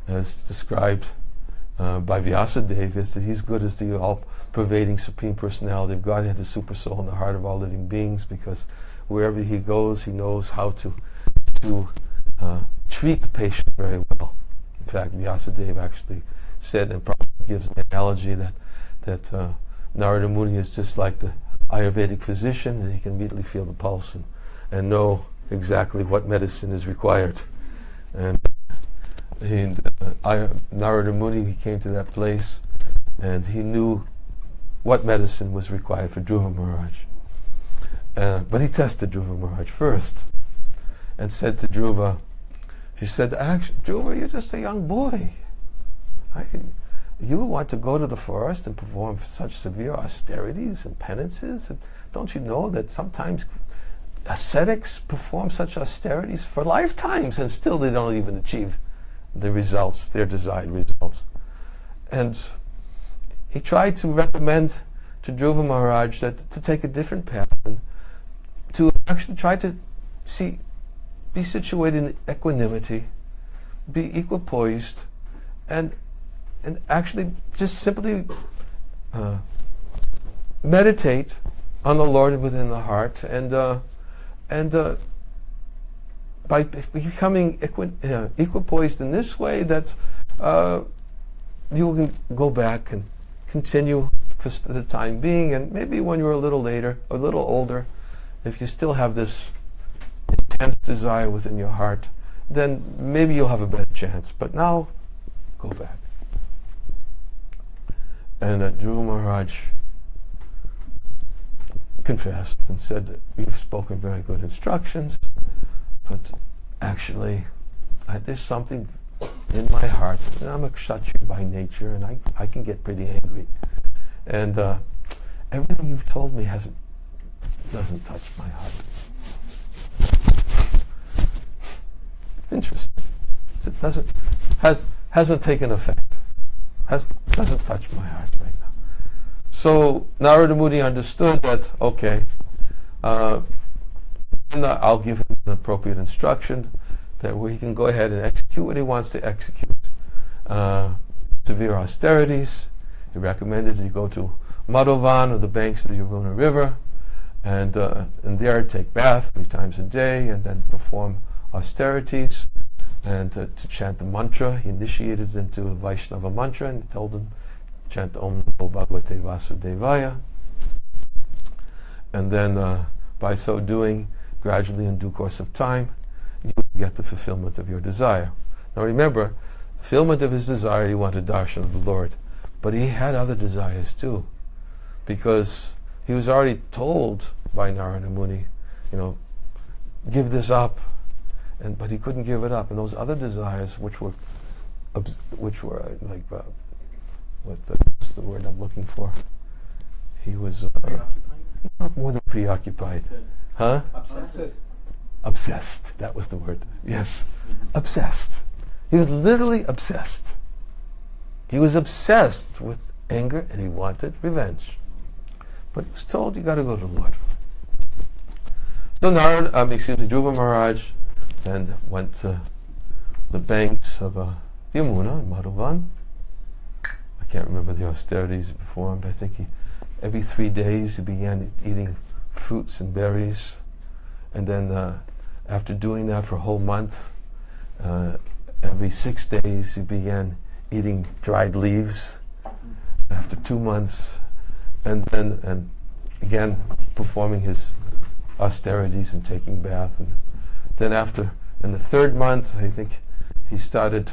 as described by Vyasadeva, is that he's good as the all-pervading Supreme Personality of Godhead, the super soul in the heart of all living beings, because wherever he goes, he knows how to treat the patient very well. In fact, Vyasadeva actually said, and probably gives an analogy, that Narada-muni is just like the Ayurvedic physician, and he can immediately feel the pulse and know exactly what medicine is required. And Narada-muni, he came to that place, and he knew what medicine was required for Dhruva Maharaj. But he tested Dhruva Maharaj first, and said to Dhruva, he said, Dhruva, you're just a young boy. You want to go to the forest and perform such severe austerities and penances? And don't you know that sometimes ascetics perform such austerities for lifetimes and still they don't even achieve the results, their desired results? and he tried to recommend to Dhruva Maharaj that to take a different path and to actually try to be situated in equanimity, be equipoised, and actually just simply meditate on the Lord within the heart, and by becoming equipoised in this way, that you can go back and continue for the time being, and maybe when you're a little older, if you still have this intense desire within your heart, then maybe you'll have a better chance. But now, go back. And Dhruva Maharaj confessed and said that you've spoken very good instructions, but actually there's something in my heart, and I'm a kshatriya by nature, and I can get pretty angry. And everything you've told me doesn't touch my heart. Interesting. It hasn't taken effect. Doesn't touch my heart right now. So Narada Muni understood that, okay, I'll give him an appropriate instruction that where he can go ahead and execute what he wants to execute. Severe austerities. He recommended that you go to Madhavan, or the banks of the Yamuna River, and there take bath 3 times a day, and then perform austerities, and to chant the mantra. He initiated into the Vaishnava mantra and told him, chant Om Namo Bhagavate Vasudevaya. And then by so doing, gradually in due course of time, you will get the fulfillment of your desire. Now remember, fulfillment of his desire, he wanted darshan of the Lord. But he had other desires too, because he was already told by Narada Muni, give this up, but he couldn't give it up. And those other desires, which were like, what's the word I'm looking for? He was not more than preoccupied, huh? Obsessed. That was the word. Yes, obsessed. He was literally obsessed. He was obsessed with anger, and he wanted revenge. But he was told, you got to go to the Lord. So Dhruva Maharaj then went to the banks of Yamuna in Madhavan. I can't remember the austerities he performed. I think every 3 days he began eating fruits and berries, and then after doing that for a whole month, every 6 days he began eating dried leaves. After 2 months, and again performing his austerities and taking bath, and then in the 3rd month, I think he started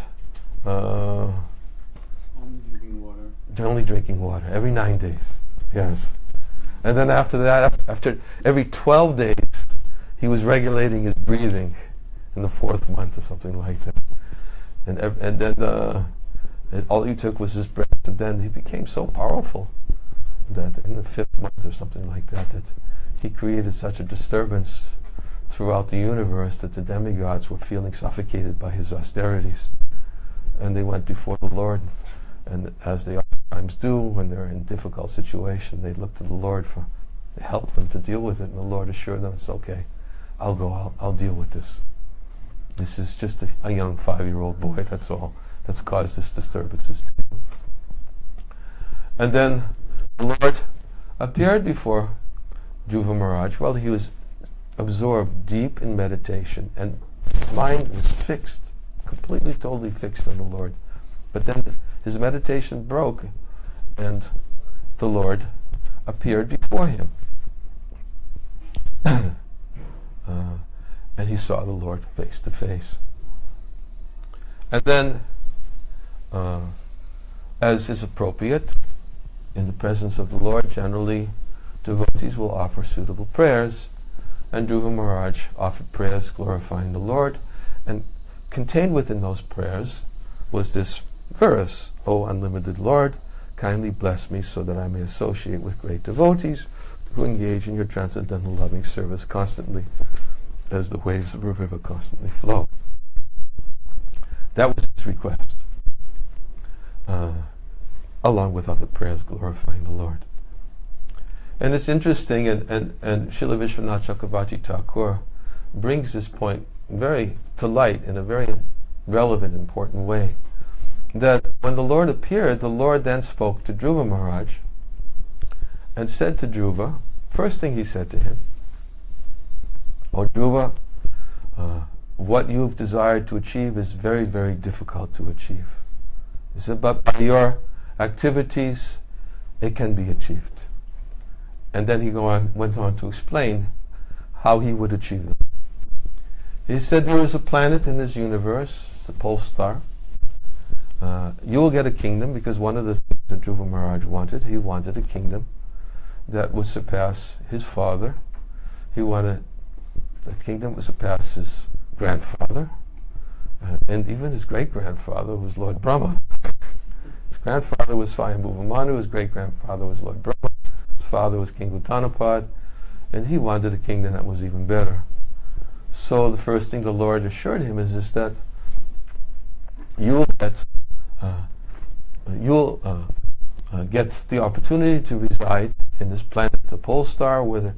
Only drinking water every 9 days. Yes, and then after that, after every 12 days, he was regulating his breathing in the 4th month or something like that, and then all he took was his breath, and then he became so powerful that in the 5th month or something like that, that he created such a disturbance throughout the universe that the demigods were feeling suffocated by his austerities. And they went before the Lord, and as they oftentimes do when they're in difficult situation, they look to the Lord to help them to deal with it, and the Lord assured them, it's okay, I'll deal with this. This is just a young 5-year-old boy, that's all, that's caused this disturbances to you. And then the Lord appeared before Dhruva Maharaj while he was absorbed deep in meditation, and mind was fixed, completely, totally fixed on the Lord. But then his meditation broke, and the Lord appeared before him. And he saw the Lord face to face. And then, as is appropriate, in the presence of the Lord, generally devotees will offer suitable prayers, and Dhruva Maharaj offered prayers glorifying the Lord, and contained within those prayers was this verse, O unlimited Lord, kindly bless me so that I may associate with great devotees who engage in your transcendental loving service constantly, as the waves of a river constantly flow. That was his request. along with other prayers glorifying the Lord. And it's interesting, and Srila Vishwanath Chakravarti Thakur brings this point very to light in a very relevant, important way. That when the Lord appeared, the Lord then spoke to Dhruva Maharaj and said to Dhruva, first thing he said to him, "O Dhruva, what you've desired to achieve is very, very difficult to achieve. He said, but by your activities, it can be achieved." And then he went on to explain how he would achieve them. He said, there is a planet in this universe, it's the pole star. You will get a kingdom, because one of the things that Dhruva Maharaj wanted, he wanted a kingdom that would surpass his father. He wanted a kingdom that would surpass his grandfather, and even his great-grandfather, who was Lord Brahma. His grandfather was Swayambhuva Manu, his great-grandfather was Lord Brahma, his father was King Uttanapad, and he wanted a kingdom that was even better. So the first thing the Lord assured him is that you'll get the opportunity to reside in this planet, the pole star, which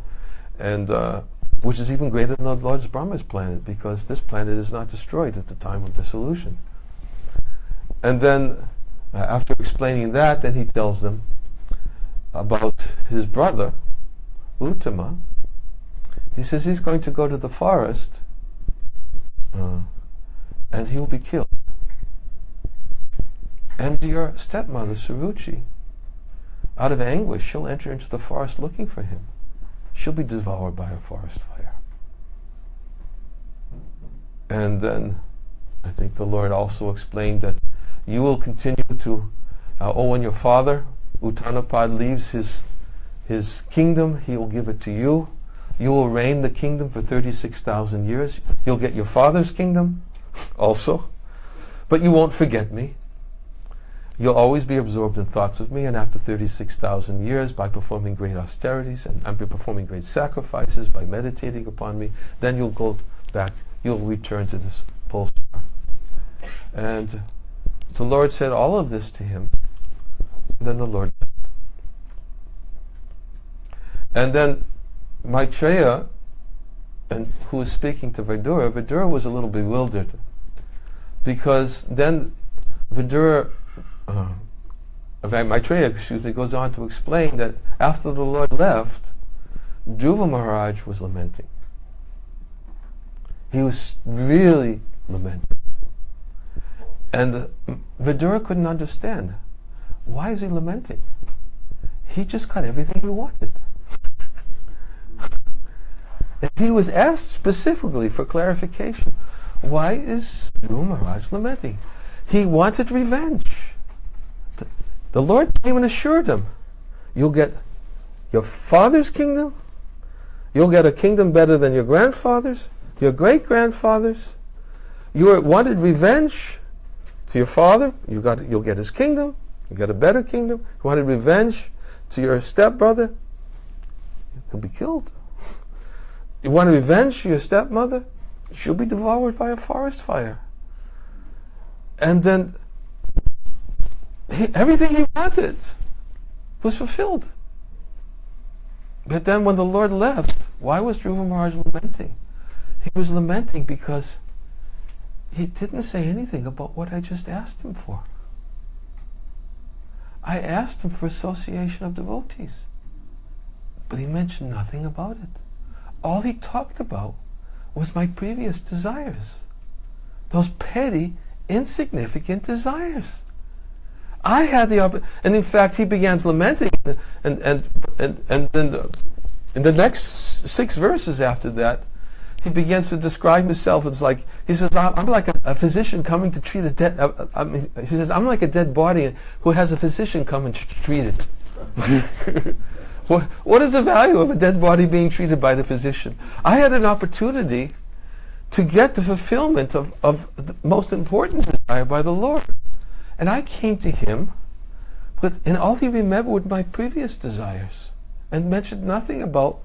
is even greater than the Lord Brahma's planet, because this planet is not destroyed at the time of dissolution. And then, after explaining that, then he tells them about his brother, Uttama. He says he's going to go to the forest and he will be killed. And your stepmother, Suruchi, out of anguish, she'll enter into the forest looking for him. She'll be devoured by a forest fire. And then I think the Lord also explained that you will continue to, when your father, Uttanapad, leaves his kingdom, he will give it to you. You will reign the kingdom for 36,000 years. You'll get your father's kingdom also. But you won't forget me. You'll always be absorbed in thoughts of me, and after 36,000 years, by performing great austerities and by performing great sacrifices, by meditating upon me, then you'll go back, you'll return to this pole star. And the Lord said all of this to him, and then the Lord left. And then Maitreya, who was speaking to Vidura was a little bewildered, because then Maitreya, goes on to explain that after the Lord left, Dhruva Maharaj was lamenting. He was really lamenting. And Vidura couldn't understand. Why is he lamenting? He just got everything he wanted. And he was asked specifically for clarification. Why is Dhruva Maharaj lamenting? He wanted revenge. The Lord came and assured him, you'll get your father's kingdom, you'll get a kingdom better than your grandfather's, your great-grandfather's. You wanted revenge to your father, you'll get his kingdom, you get a better kingdom. You wanted revenge to your stepbrother, he'll be killed. You wanted revenge to your stepmother, she'll be devoured by a forest fire. And then everything he wanted was fulfilled. But then when the Lord left, why was Dhruva Maharaj lamenting? He was lamenting because he didn't say anything about what I just asked him for. I asked him for association of devotees, but he mentioned nothing about it. All he talked about was my previous desires. Those petty, insignificant desires. I had the opportunity, and in fact he began lamenting, and then in the next 6 verses after that, he begins to describe himself as like, he says, I'm like a physician coming to treat a dead, he says, I'm like a dead body who has a physician come and treat it. What is the value of a dead body being treated by the physician? I had an opportunity to get the fulfillment of the most important desire by the Lord. And I came to him and all he remembered were my previous desires, and mentioned nothing about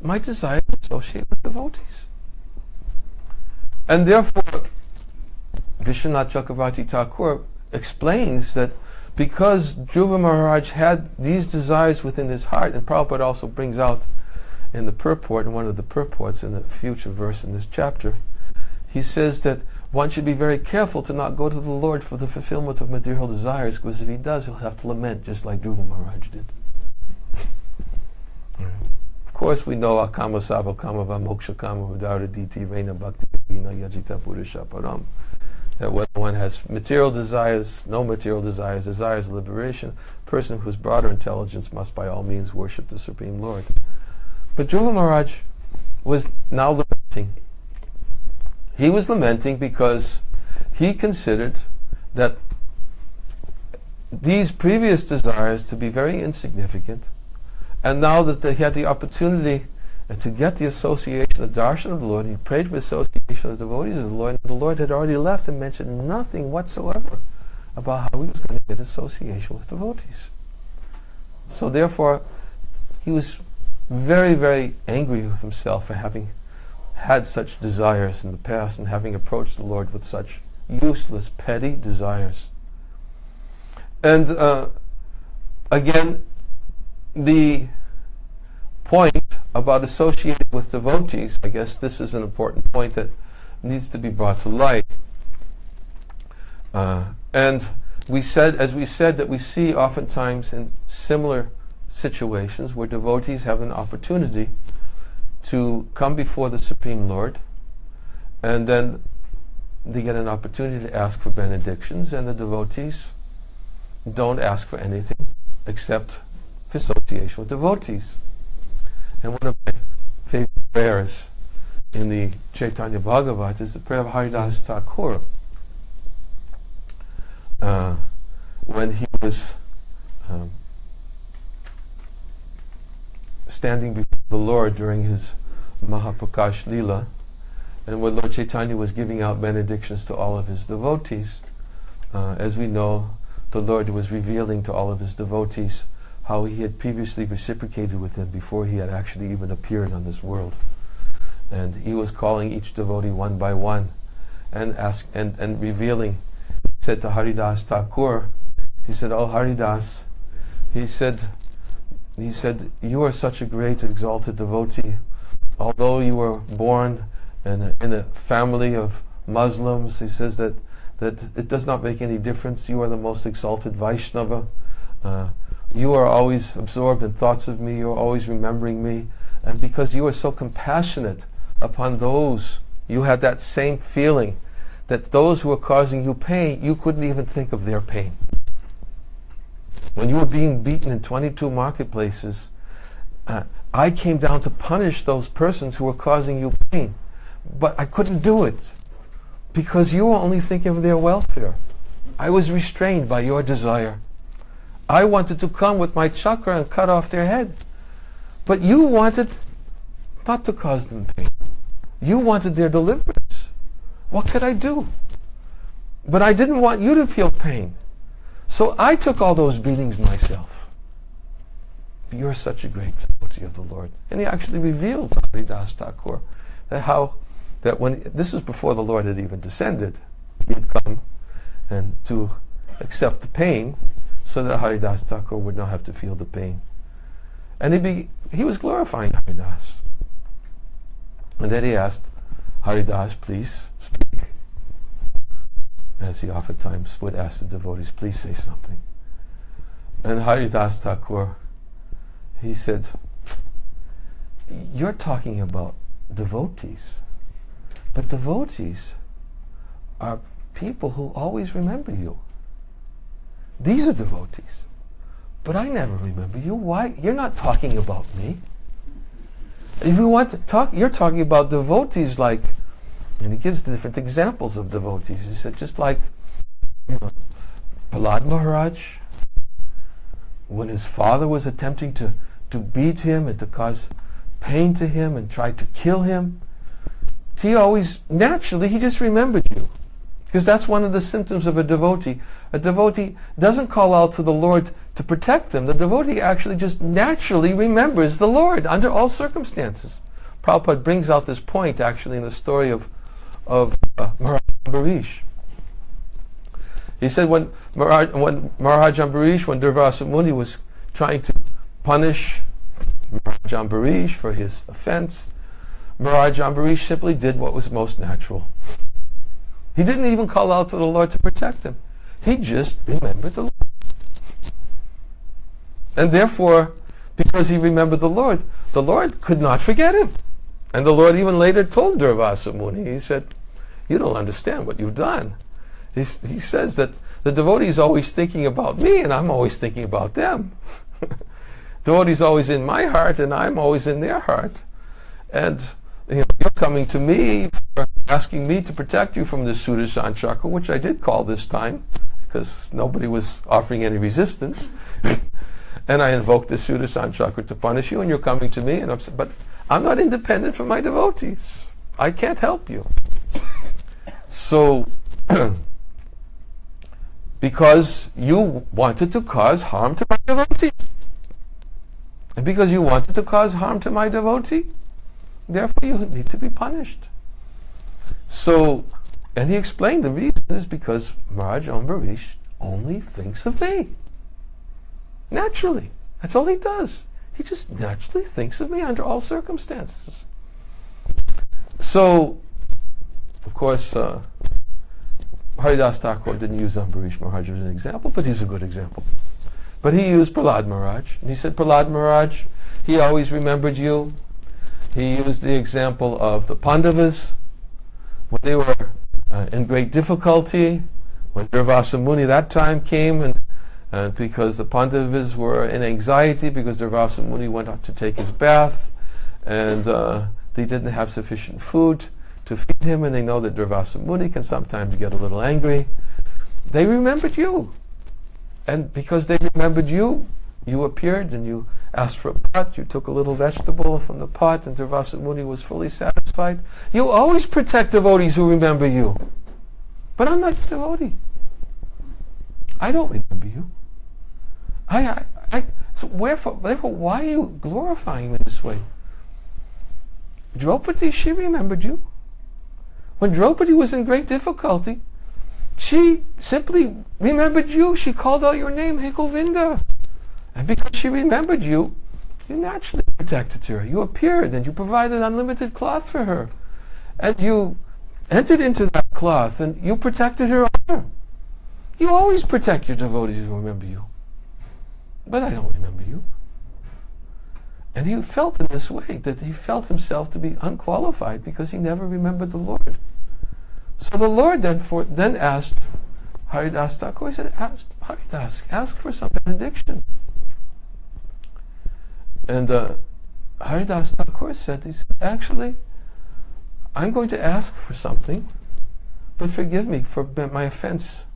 my desire to associate with devotees. And therefore, Vishwanath Chakravarti Thakur explains that because Dhruva Maharaj had these desires within his heart, and Prabhupada also brings out in the purport, in one of the purports in the future verse in this chapter, he says that one should be very careful to not go to the Lord for the fulfillment of material desires, because if he does, he'll have to lament just like Dhruva Maharaj did. Of course, we know Akama Sava Kama Va Moksha Kama Udara Diti Reina Bhakti Vina Yajita Purusha Param. That when one has material desires, no material desires, desires of liberation, a person whose broader intelligence must by all means worship the Supreme Lord. But Dhruva Maharaj was now lamenting. He was lamenting because he considered that these previous desires to be very insignificant, and now that he had the opportunity to get the association, the darshan of the Lord, he prayed for the association of the devotees of the Lord, and the Lord had already left and mentioned nothing whatsoever about how he was going to get association with devotees. So therefore, he was very, very angry with himself for having had such desires in the past and having approached the Lord with such useless, petty desires. And again, the point about associating with devotees, I guess this is an important point that needs to be brought to light. And we said, as we said, that we see oftentimes in similar situations where devotees have an opportunity to come before the Supreme Lord, and then they get an opportunity to ask for benedictions, and the devotees don't ask for anything except for association with devotees. And one of my favorite prayers in the Chaitanya Bhagavat is the prayer of Haridas Thakur. When he was standing before the Lord during his Mahaprakash Leela, and when Lord Chaitanya was giving out benedictions to all of his devotees, as we know, the Lord was revealing to all of his devotees how he had previously reciprocated with them before he had actually even appeared on this world. And he was calling each devotee one by one and revealing. He said to Haridas Thakur, he said, "Oh Haridas," he said, "you are such a great exalted devotee. Although you were born in a family of Muslims," he says that it does not make any difference. You are the most exalted Vaishnava. You are always absorbed in thoughts of me. You are always remembering me. And because you are so compassionate upon those, you had that same feeling that those who are causing you pain, you couldn't even think of their pain. When you were being beaten in 22 marketplaces, I came down to punish those persons who were causing you pain. But I couldn't do it because you were only thinking of their welfare. I was restrained by your desire. I wanted to come with my chakra and cut off their head. But you wanted not to cause them pain. You wanted their deliverance. What could I do? But I didn't want you to feel pain. So I took all those beatings myself. You're such a great devotee of the Lord. And he actually revealed to Haridas Thakur that when this was before the Lord had even descended, he had come and to accept the pain so that Haridas Thakur would not have to feel the pain. And he was glorifying Haridas. And then he asked, "Haridas, please speak." As he oftentimes would ask the devotees, "Please say something." And Haridas Thakur, he said, "You're talking about devotees. But devotees are people who always remember you. These are devotees. But I never remember you. Why? You're not talking about me. If you want to talk, you're talking about devotees like," and he gives the different examples of devotees. He said, just like, Prahlad Maharaj, when his father was attempting to beat him and to cause pain to him and tried to kill him, he always, naturally, he just remembered you. Because that's one of the symptoms of a devotee. A devotee doesn't call out to the Lord to protect them. The devotee actually just naturally remembers the Lord under all circumstances. Prabhupada brings out this point actually in the story of Maharaj Ambarish. He said when Maharaj Ambarish, when Durvasa Muni was trying to punish Maharaj Ambarish for his offense, Maharaj Ambarish simply did what was most natural. He didn't even call out to the Lord to protect him. He just remembered the Lord. And therefore, because he remembered the Lord could not forget him. And the Lord even later told Durvasa Muni, he said, you don't understand what you've done. He says that the devotee is always thinking about me and I'm always thinking about them. Devotee is always in my heart and I'm always in their heart. And you're coming to me for asking me to protect you from the Sudarshan Chakra, which I did call this time because nobody was offering any resistance. And I invoked the Sudarshan Chakra to punish you, and you're coming to me, but I'm not independent from my devotees. I can't help you. So, because you wanted to cause harm to my devotee, and because you wanted to cause harm to my devotee, therefore you need to be punished. So, and he explained the reason is because Maharaj Ambarish only thinks of me. Naturally. That's all he does. He just naturally thinks of me under all circumstances. So, of course, Haridas Thakur didn't use Ambarish Maharaj as an example, but he's a good example. But he used Prahlad Maharaj. And he said, Prahlad Maharaj, he always remembered you. He used the example of the Pandavas when they were in great difficulty, when Durvasa Muni that time came, and because the Pandavas were in anxiety because Durvasa Muni went out to take his bath, and they didn't have sufficient food to feed him, and they know that Durvasa Muni can sometimes get a little angry. They remembered you. And because they remembered you, you appeared and you asked for a pot, you took a little vegetable from the pot, and Durvasa Muni was fully satisfied. You always protect devotees who remember you. But I'm not a devotee. I don't remember you. So therefore, why are you glorifying me this way? Draupadi, she remembered you. When Draupadi was in great difficulty, she simply remembered you. She called out your name, Hey Govinda. And because she remembered you, you naturally protected her. You appeared and you provided unlimited cloth for her. And you entered into that cloth and you protected her honor. You always protect your devotees who remember you. But I don't remember you. And he felt in this way that he felt himself to be unqualified because he never remembered the Lord. So the Lord then asked Haridas Thakur, he said, Haridas, ask for some benediction. And Haridas Thakur said, actually, I'm going to ask for something, but forgive me for my offense,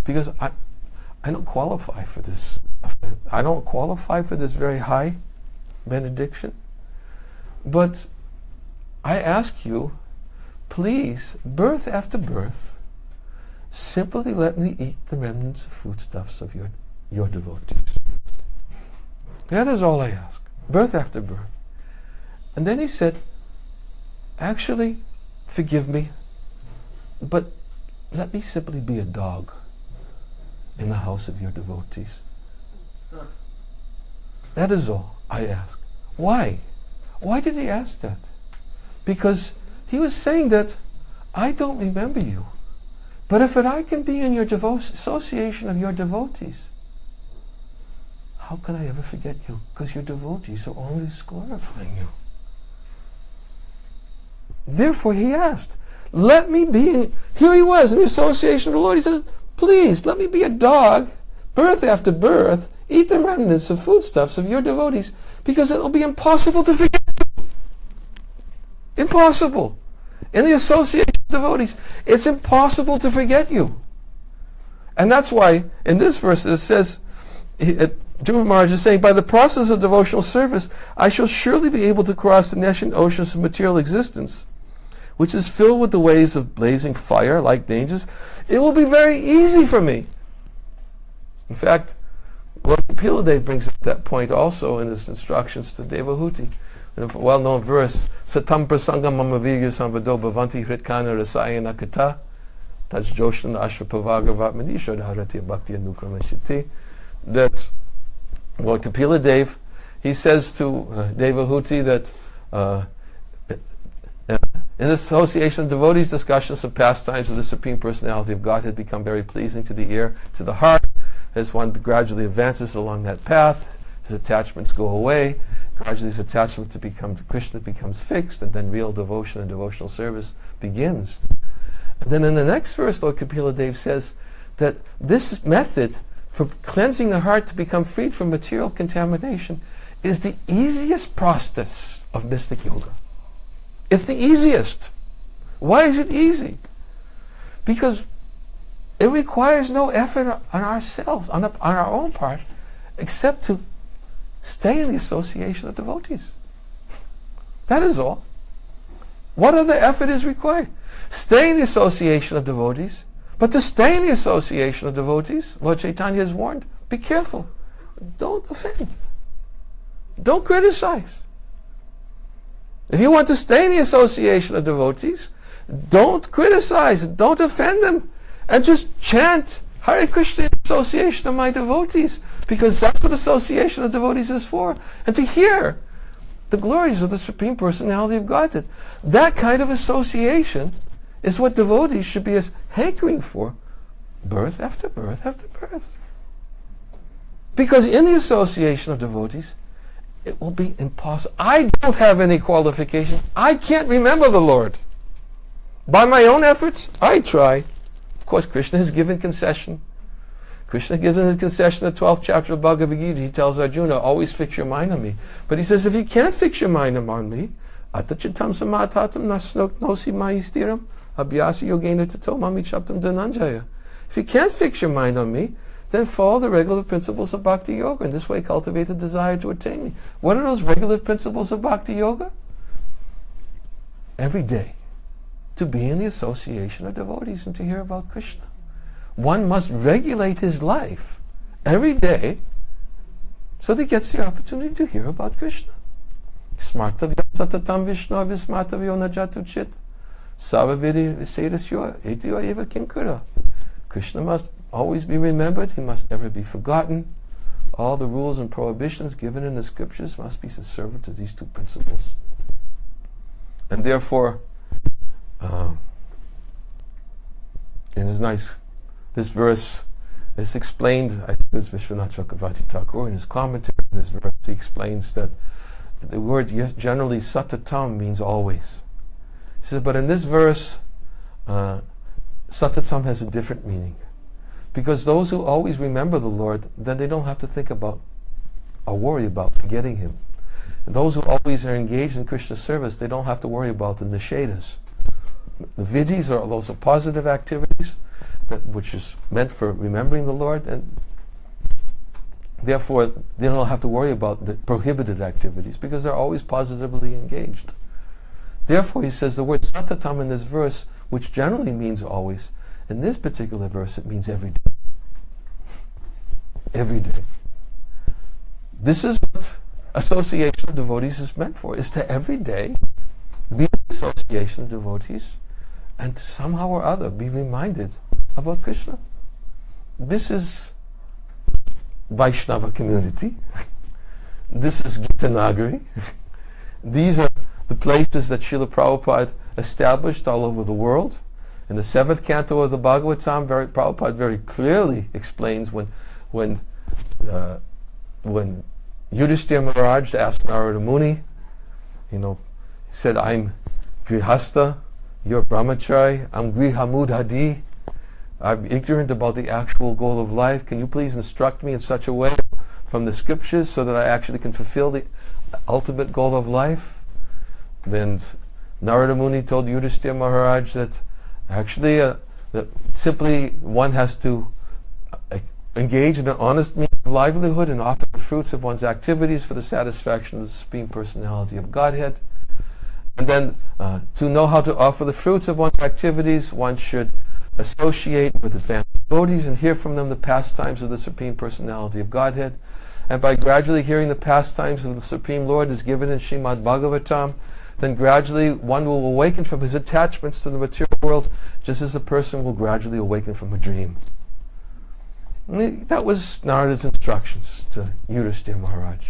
because I don't qualify for this. I don't qualify for this very high benediction. But I ask you, please, birth after birth, simply let me eat the remnants of foodstuffs of your devotees. That is all I ask. Birth after birth. And then he said, actually, forgive me, but let me simply be a dog in the house of your devotees. That is all I ask. Why? Why did he ask that? Because he was saying that I don't remember you, but if I can be in your association of your devotees, how can I ever forget you? Because your devotees are always glorifying you. Therefore he asked, let me be in, here he was in the association of the Lord. He says, please, let me be a dog, birth after birth, eat the remnants of foodstuffs of your devotees, because it will be impossible to forget you. Impossible. In the association of devotees, it's impossible to forget you. And that's why in this verse it says, Dhruva Maharaj is saying, by the process of devotional service, I shall surely be able to cross the nascent oceans of material existence, which is filled with the waves of blazing fire, like dangers. It will be very easy for me. In fact, Piladev brings up that point also in his instructions to Devahuti. In a well-known verse, Satam prasangam mama virya samvado bhavanti hritkana rasayana kata That's Joshan Ashvapavaga Vatmanisha Dharati Bhakti Anukramashiti. That Lord Kapila Dev, he says to Devahuti that in association of devotees, discussions of pastimes of the Supreme Personality of Godhead become very pleasing to the ear, to the heart. As one gradually advances along that path, his attachments go away. Gradually his attachment to Krishna becomes fixed, and then real devotion and devotional service begins. And then in the next verse, Lord Kapila Dev says that this method for cleansing the heart to become freed from material contamination is the easiest process of mystic yoga. It's the easiest. Why is it easy? Because it requires no effort on ourselves, on our own part, except to stay in the association of devotees. That is all. What other effort is required? Stay in the association of devotees. But to stay in the association of devotees, Lord Chaitanya has warned, be careful. Don't offend. Don't criticize. If you want to stay in the association of devotees, don't criticize, don't offend them, and just chant Hare Krishna in association of my devotees, because that's what association of devotees is for, and to hear the glories of the Supreme Personality of Godhead. That kind of association is what devotees should be hankering for, birth after birth after birth. Because in the association of devotees, it will be impossible. I don't have any qualification. I can't remember the Lord. By my own efforts, I try. Of course, Krishna has given concession. Krishna gives his concession in the 12th chapter of Bhagavad Gita. He tells Arjuna, always fix your mind on me. But he says, if you can't fix your mind on me, atachitam samatatam nosi mayistiram abhyasa yogena tato mamichaptam dhananjaya. If you can't fix your mind on me, then follow the regular principles of Bhakti Yoga, and this way cultivate the desire to attain me. What are those regular principles of Bhakti Yoga? Every day, to be in the association of devotees and to hear about Krishna. One must regulate his life every day so that he gets the opportunity to hear about Krishna. Smartavya satatam vishnu vismartavyo najatu chit savaviri visedasyo etyo eva kinkura. Krishna must always be remembered. He must never be forgotten. All the rules and prohibitions given in the scriptures must be subservient to these two principles. And therefore, this verse is explained, I think it was Vishwanath Chakravarti Thakur in his commentary on this verse, he explains that the word generally satatam means always. He says, but in this verse, satatam has a different meaning. Because those who always remember the Lord, then they don't have to think about or worry about forgetting Him. And those who always are engaged in Krishna service, they don't have to worry about the nishedas. The vidhis are those positive activities, which is meant for remembering the Lord, and therefore they don't have to worry about the prohibited activities because they're always positively engaged. Therefore, he says the word satatam in this verse, which generally means always, in this particular verse it means every day. Every day. This is what association of devotees is meant for, is to every day be in association of devotees and to somehow or other be reminded about Krishna. This is Vaishnava community. This is Gita Nagari. These are the places that Srila Prabhupada established all over the world. In the 7th canto of the Bhagavatam, Prabhupada very clearly explains when Yudhishthira Maharaj asked Narada-muni, he said, I'm Grihastha, you're Brahmachari, I'm Grihamudhadi, I'm ignorant about the actual goal of life. Can you please instruct me in such a way from the scriptures so that I actually can fulfill the ultimate goal of life? Then Narada-muni told Yudhishthira Maharaj that actually that simply one has to engage in an honest means of livelihood and offer the fruits of one's activities for the satisfaction of the Supreme Personality of Godhead. And then to know how to offer the fruits of one's activities, one should associate with advanced devotees and hear from them the pastimes of the Supreme Personality of Godhead. And by gradually hearing the pastimes of the Supreme Lord as given in Srimad Bhagavatam, then gradually one will awaken from his attachments to the material world, just as a person will gradually awaken from a dream. That was Narada's instructions to Yudhishthira Maharaj.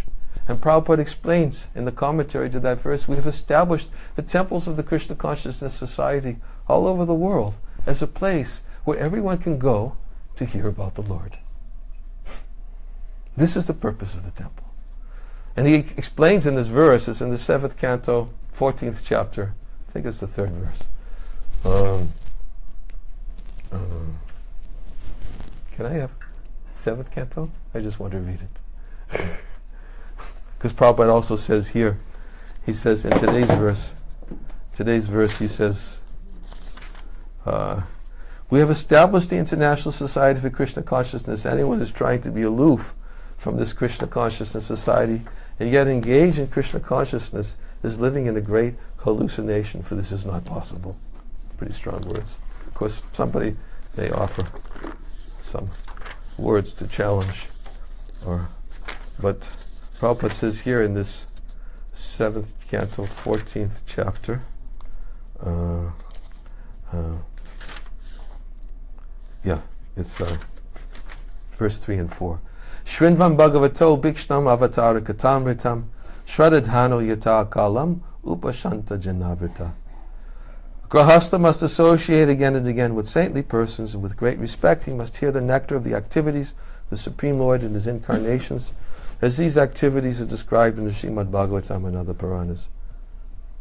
And Prabhupada explains in the commentary to that verse, we have established the temples of the Krishna Consciousness Society all over the world as a place where everyone can go to hear about the Lord. This is the purpose of the temple. And he explains in this verse, it's in the 7th canto, 14th chapter, I think it's the 3rd verse. Can I have 7th canto? I just want to read it. Because Prabhupada also says here, he says in today's verse he says, we have established the International Society for Krishna Consciousness. Anyone who's trying to be aloof from this Krishna Consciousness Society and yet engaged in Krishna Consciousness is living in a great hallucination, for this is not possible. Pretty strong words. Of course, somebody may offer some words to challenge, but Prabhupada says here in this 7th canto, 14th chapter, it's verse 3 and 4. Srinvam Bhagavato Bhikshnam Avatara Katamritam Shradadhano Yata Kalam Upashanta Janavrita. Grahastha must associate again and again with saintly persons, and with great respect he must hear the nectar of the activities of the Supreme Lord in his incarnations, as these activities are described in the Srimad Bhagavatam and other Puranas.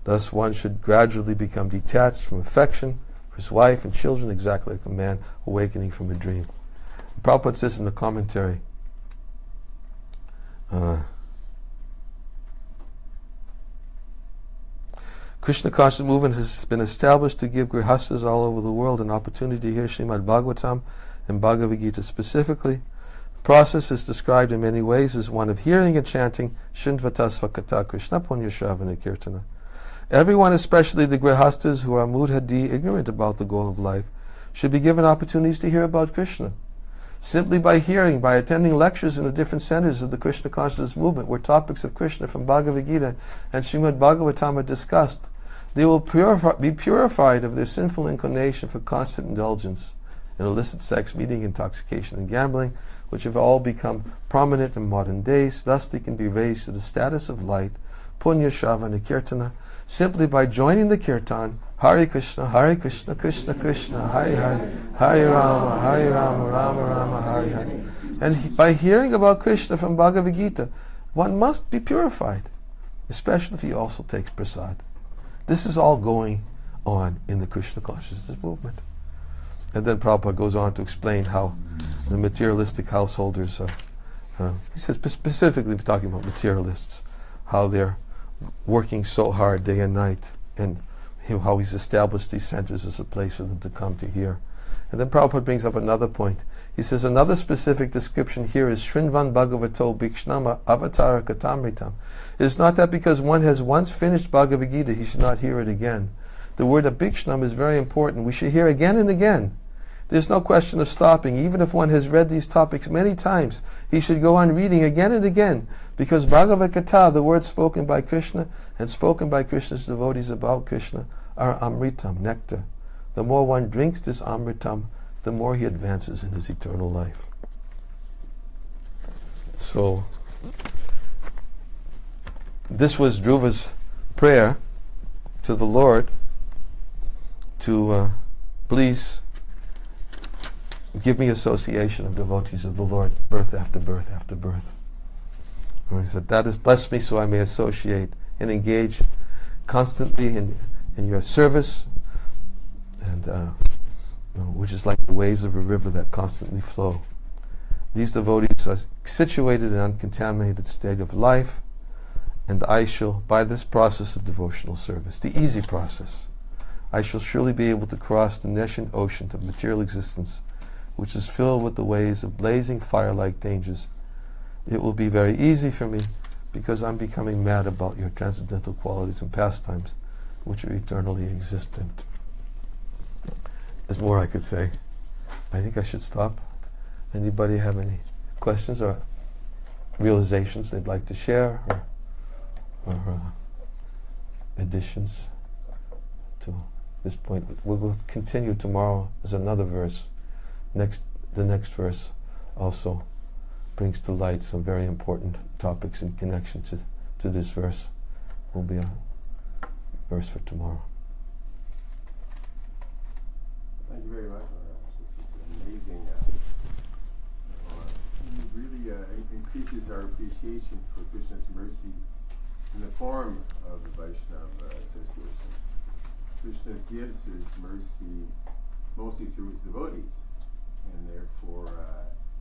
Thus one should gradually become detached from affection for his wife and children, exactly like a man awakening from a dream. And Prabhupada says in the commentary, Krishna conscious movement has been established to give grihastas all over the world an opportunity to hear Srimad Bhagavatam and Bhagavad Gita specifically. The process is described in many ways as one of hearing and chanting Shindvatasva Kata Krishna Punya Shravana Kirtana. Everyone, especially the grihastas who are mudhadi, ignorant about the goal of life, should be given opportunities to hear about Krishna. Simply by hearing, by attending lectures in the different centers of the Krishna consciousness movement where topics of Krishna from Bhagavad Gita and Srimad Bhagavatam are discussed, they will be purified of their sinful inclination for constant indulgence in illicit sex, meeting, intoxication, and gambling, which have all become prominent in modern days. Thus they can be raised to the status of light, Punya Shravana Kirtana, simply by joining the Kirtan, Hare Krishna, Krishna Krishna, Hare Hare, Hare Rama, Rama Rama, Hare Hare. And by hearing about Krishna from Bhagavad Gita, one must be purified, especially if he also takes prasad. This is all going on in the Krishna consciousness movement. And then Prabhupada goes on to explain how the materialistic householders are, he says specifically talking about materialists, how they're working so hard day and night, and how he's established these centers as a place for them to come to hear. And then Prabhupada brings up another point. He says another specific description here is Srinvan Bhagavato Bhikshnama Avatara Katamritam. It is not that because one has once finished Bhagavad Gita he should not hear it again. The word Abhikshnam is very important. We should hear again and again. There's no question of stopping. Even if one has read these topics many times, he should go on reading again and again, because Bhagavad Gita, the words spoken by Krishna and spoken by Krishna's devotees about Krishna, are amritam, nectar. The more one drinks this amritam, the more he advances in his eternal life. So, this was Dhruva's prayer to the Lord to please give me association of devotees of the Lord, birth after birth after birth. And he said, that is, bless me so I may associate and engage constantly in your service, and which is like the waves of a river that constantly flow. These devotees are situated in an uncontaminated state of life, and I shall, by this process of devotional service, the easy process, I shall surely be able to cross the nescient ocean of material existence, which is filled with the waves of blazing fire-like dangers. It will be very easy for me, because I'm becoming mad about your transcendental qualities and pastimes, which are eternally existent. There's more I could say. I think I should stop. Anybody have any questions or realizations they'd like to share, or additions to this point. We will continue tomorrow. There's another verse. The next verse also brings to light some very important topics in connection to this verse. Will be a verse for tomorrow. Thank you very much, Maharaj. This is amazing. It really increases our appreciation for Krishna's mercy in the form of the Vaishnava association. Krishna gives his mercy mostly through his devotees, and therefore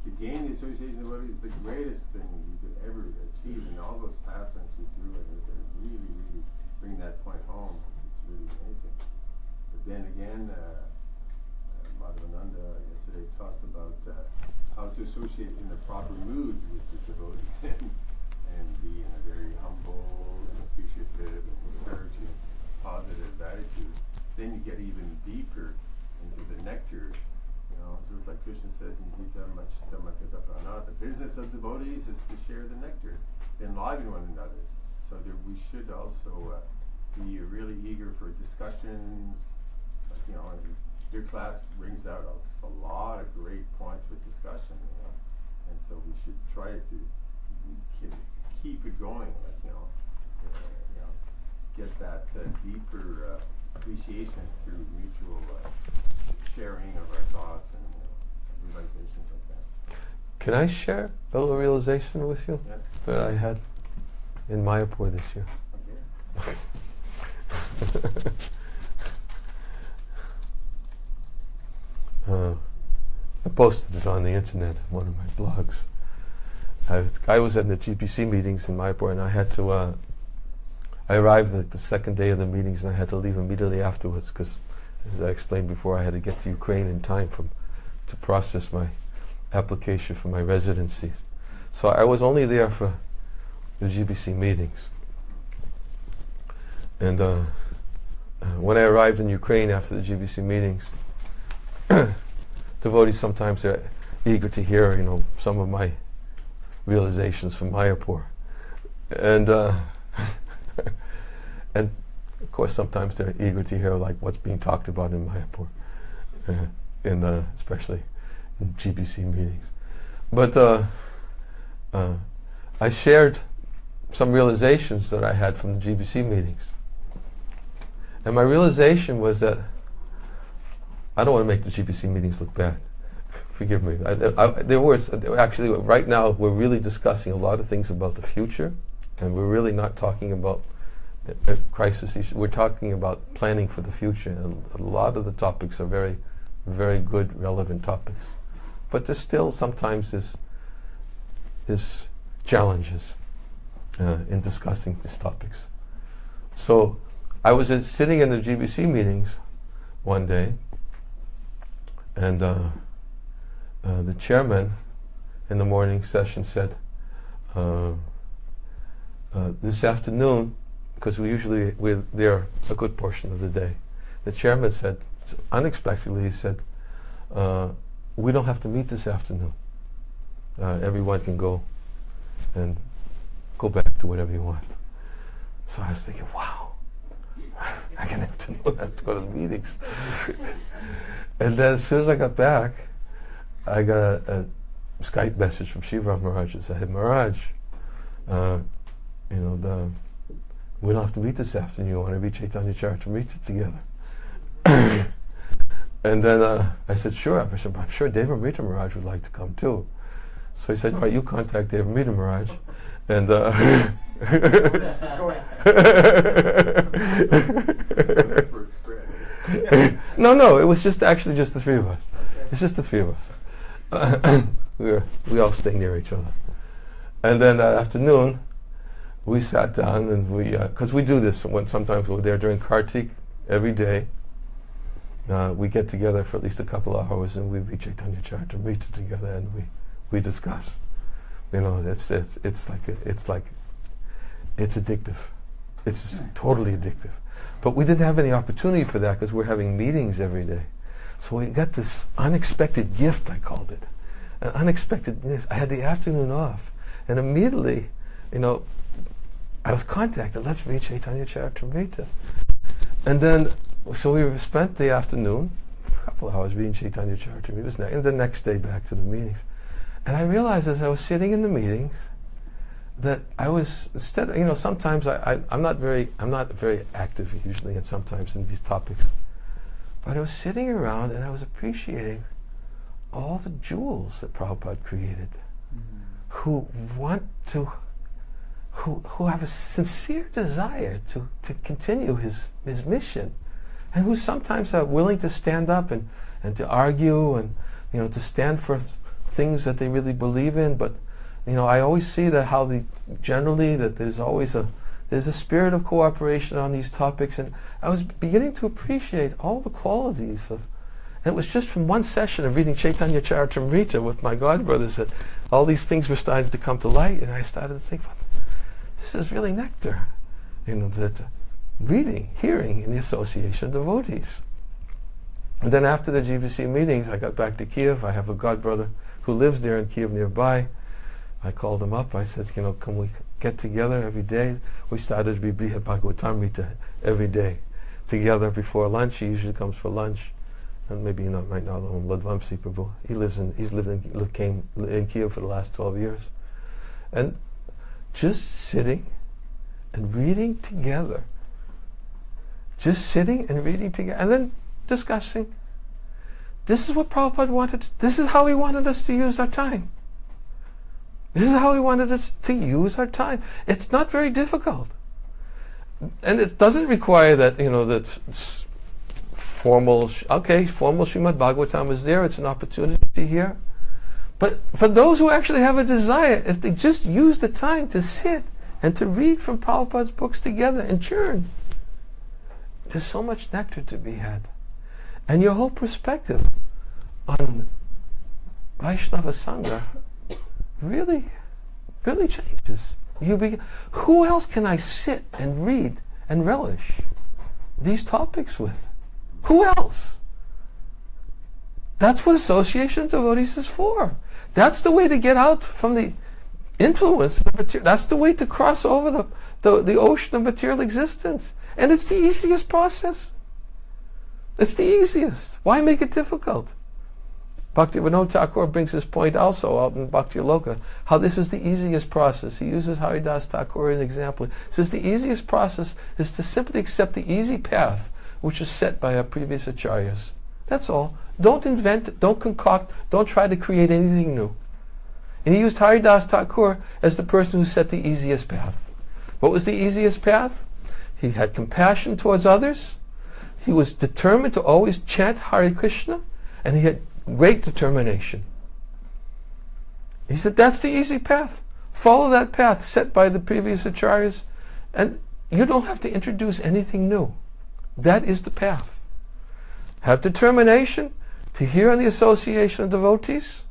to gain the association of devotees is the greatest thing you could ever achieve. And all those pastimes we do, and they really, really bring that point home. It's really amazing. But then again, Madhavananda yesterday talked about how to associate in the proper mood with the devotees and be in a very humble and appreciative and encouraging, positive attitude. Then you get even deeper into the nectar. You know, just like Krishna says in Gita, the business of devotees is to share the nectar, enliven one another. So we should also be really eager for discussions. You know, your class brings out a lot of great points for discussion, you know, and so we should try to keep it going, like, get that deeper appreciation through mutual sharing of our thoughts and realizations like that. Can I share a little realization with you that I had in Mayapur this year? Okay. I posted it on the internet, one of my blogs. I was at the GPC meetings in Mayapur, and I had to. I arrived at the second day of the meetings, and I had to leave immediately afterwards because, as I explained before, I had to get to Ukraine in time to process my application for my residencies. So I was only there for the GPC meetings. And when I arrived in Ukraine after the GPC meetings, devotees sometimes are eager to hear, some of my realizations from Mayapur, and and of course sometimes they're eager to hear like what's being talked about in Mayapur, especially in GPC meetings. But I shared some realizations that I had from the GBC meetings, and my realization was that I don't want to make the GBC meetings look bad. Forgive me. Actually, right now we're really discussing a lot of things about the future, and we're really not talking about a crisis issue. We're talking about planning for the future, and a lot of the topics are very, very good, relevant topics. But there's still sometimes this challenges in discussing these topics. So I was sitting in the GBC meetings one day, and the chairman in the morning session said, this afternoon, because we're there a good portion of the day, the chairman said, unexpectedly, he said, we don't have to meet this afternoon. Everyone can go back to whatever you want. So I was thinking, wow, I can have to know that to go to the meetings. And then as soon as I got back, I got a Skype message from Shiva Maharaj that said, hey Maharaj, we don't have to meet this afternoon. You want to reach Chaitanya Charitamrita together. And then I said, sure. I said, I'm sure Devamrita Maharaj would like to come too. So he said, all right, you contact Devamrita Maharaj. And no, it was just the three of us. It's just the three of us. We all stay near each other. And then that afternoon, we sat down and because we do this sometimes we're there during Kartik every day. We get together for at least a couple of hours and we read Chaitanya Charitamrita together and we discuss. It's addictive. It's totally addictive. But we didn't have any opportunity for that because we're having meetings every day. So we got this unexpected gift, I called it. An unexpected news. I had the afternoon off. And immediately, I was contacted, let's read Chaitanya Charitamrita. And then so we spent the afternoon, a couple of hours reading Chaitanya Charitamrita, and the next day back to the meetings. And I realized as I was sitting in the meetings that I was, instead, sometimes I'm not very active usually, and sometimes in these topics. But I was sitting around and I was appreciating all the jewels that Prabhupada created, who have a sincere desire to continue his mission, and who sometimes are willing to stand up and to argue and to stand for things that they really believe in. But I always see that generally that there's always there's a spirit of cooperation on these topics, and I was beginning to appreciate all the qualities of. And it was just from one session of reading Chaitanya Charitamrita with my godbrothers that all these things were starting to come to light, and I started to think, well, this is really nectar, that reading, hearing in the association of devotees. And then after the GBC meetings, I got back to Kiev. I have a godbrother who lives there in Kiev nearby. I called him up. I said, can we get together every day? We started Srimad Bhagavatam every day together before lunch. He usually comes for lunch. And maybe right now, Ladvamsi Prabhu. He's lived in Kiev for the last 12 years. And just sitting and reading together. Just sitting and reading together. And then discussing. This is what Prabhupada wanted. This is how he wanted us to use our time. This is how he wanted us to use our time. It's not very difficult. And it doesn't require that, that formal Srimad Bhagavatam is there. It's an opportunity to hear. But for those who actually have a desire, if they just use the time to sit and to read from Prabhupada's books together and churn, there's so much nectar to be had. And your whole perspective on Vaishnava Sangha really, really changes. Who else can I sit and read and relish these topics with? Who else? That's what association of devotees is for. That's the way to get out from the influence of the material. That's the way to cross over the ocean of material existence. And it's the easiest process. It's the easiest. Why make it difficult? Bhaktivinoda Thakur brings this point also out in Bhakti Loka, how this is the easiest process. He uses Haridas Thakur as an example. He says the easiest process is to simply accept the easy path which is set by our previous acharyas. That's all. Don't invent, don't concoct, don't try to create anything new. And he used Haridas Thakur as the person who set the easiest path. What was the easiest path? He had compassion towards others. He was determined to always chant Hare Krishna, and he had great determination. He said, that's the easy path. Follow that path set by the previous acharyas, and you don't have to introduce anything new. That is the path. Have determination to hear in the association of devotees,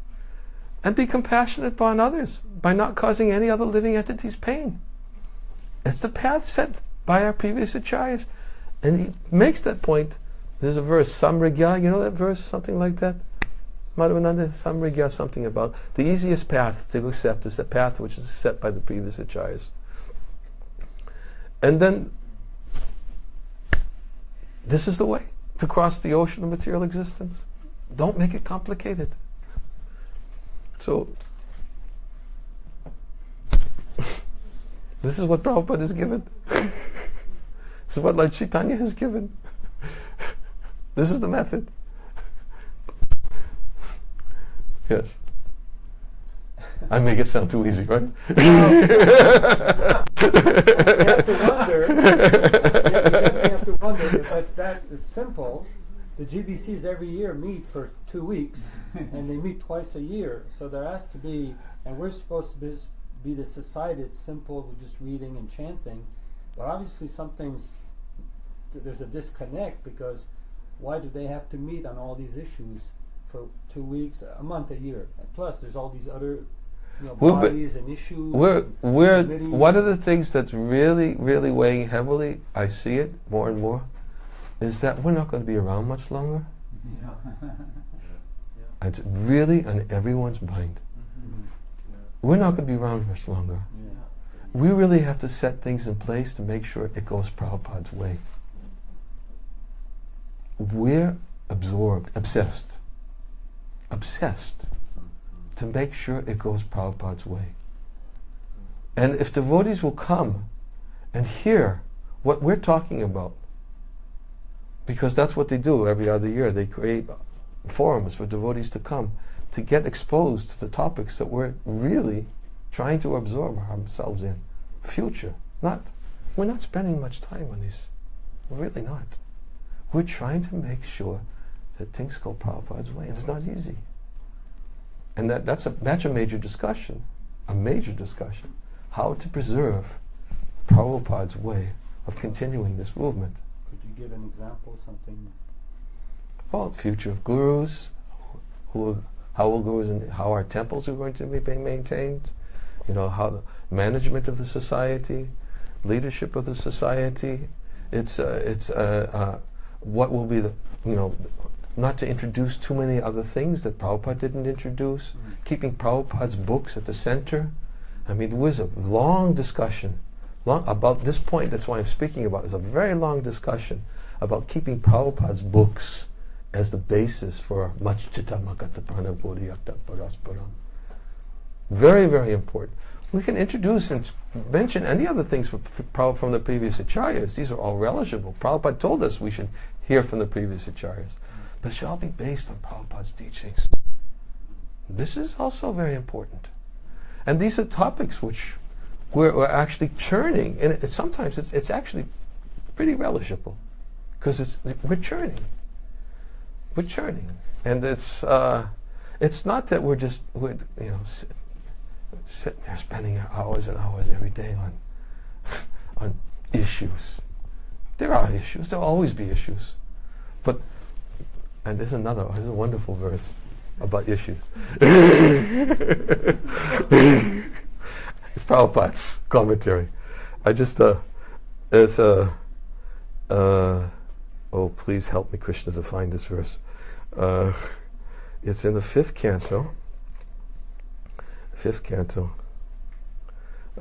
and be compassionate upon others by not causing any other living entities pain. It's the path set by our previous acharyas. And he makes that point. There's a verse, Samrigya, you know that verse, something like that? Madhavananda, Samrigya, something about the easiest path to accept is the path which is set by the previous acharyas. And then, this is the way to cross the ocean of material existence. Don't make it complicated. So, this is what Prabhupada has given. This is what Lord Chaitanya has given. This is the method. Yes. I make it sound too easy, right? You have to wonder if it's simple. The GBCs every year meet for 2 weeks, and they meet twice a year. So there has to be, and we're supposed to be the society that's simple, with just reading and chanting. But obviously there's a disconnect, because why do they have to meet on all these issues for 2 weeks, a month, a year? And plus, there's all these other bodies and issues. One of the things that's really, really weighing heavily, I see it more and more, is that we're not going to be around much longer. It's really on everyone's mind. We're not going to be around much longer. We really have to set things in place to make sure it goes Prabhupada's way. we're obsessed to make sure it goes Prabhupada's way. And if devotees will come and hear what we're talking about, because that's what they do every other year, they create forums for devotees to come to get exposed to the topics that we're really trying to absorb ourselves in. Future. We're not spending much time on these. We're really not. We're trying to make sure that things go Prabhupada's way, and it's not easy. And that's a major discussion. A major discussion. How to preserve Prabhupada's way of continuing this movement. Could you give an example, something? Well, future of gurus, how will gurus and how our temples are going to be being maintained, how the management of the society, leadership of the society. It's what will be the, not to introduce too many other things that Prabhupada didn't introduce, keeping Prabhupada's books at the center. I mean, there was a long discussion about this point. That's why I'm speaking about it. It's a very long discussion about keeping Prabhupada's books as the basis for much chitta makata prana bodhiyakta parasparam. Very, very important. We can introduce and mention any other things from the previous acharyas. These are all reliable. Prabhupada told us we should hear from the previous acharyas. But it should all be based on Prabhupada's teachings. This is also very important. And these are topics which we're actually churning. And sometimes it's actually pretty relishable. Because we're churning. We're churning. And it's not that we're sitting there spending hours and hours every day on issues. There are issues. There will always be issues. And there's a wonderful verse about issues. It's Prabhupada's commentary. Please help me, Krishna, to find this verse. It's in the 5th canto.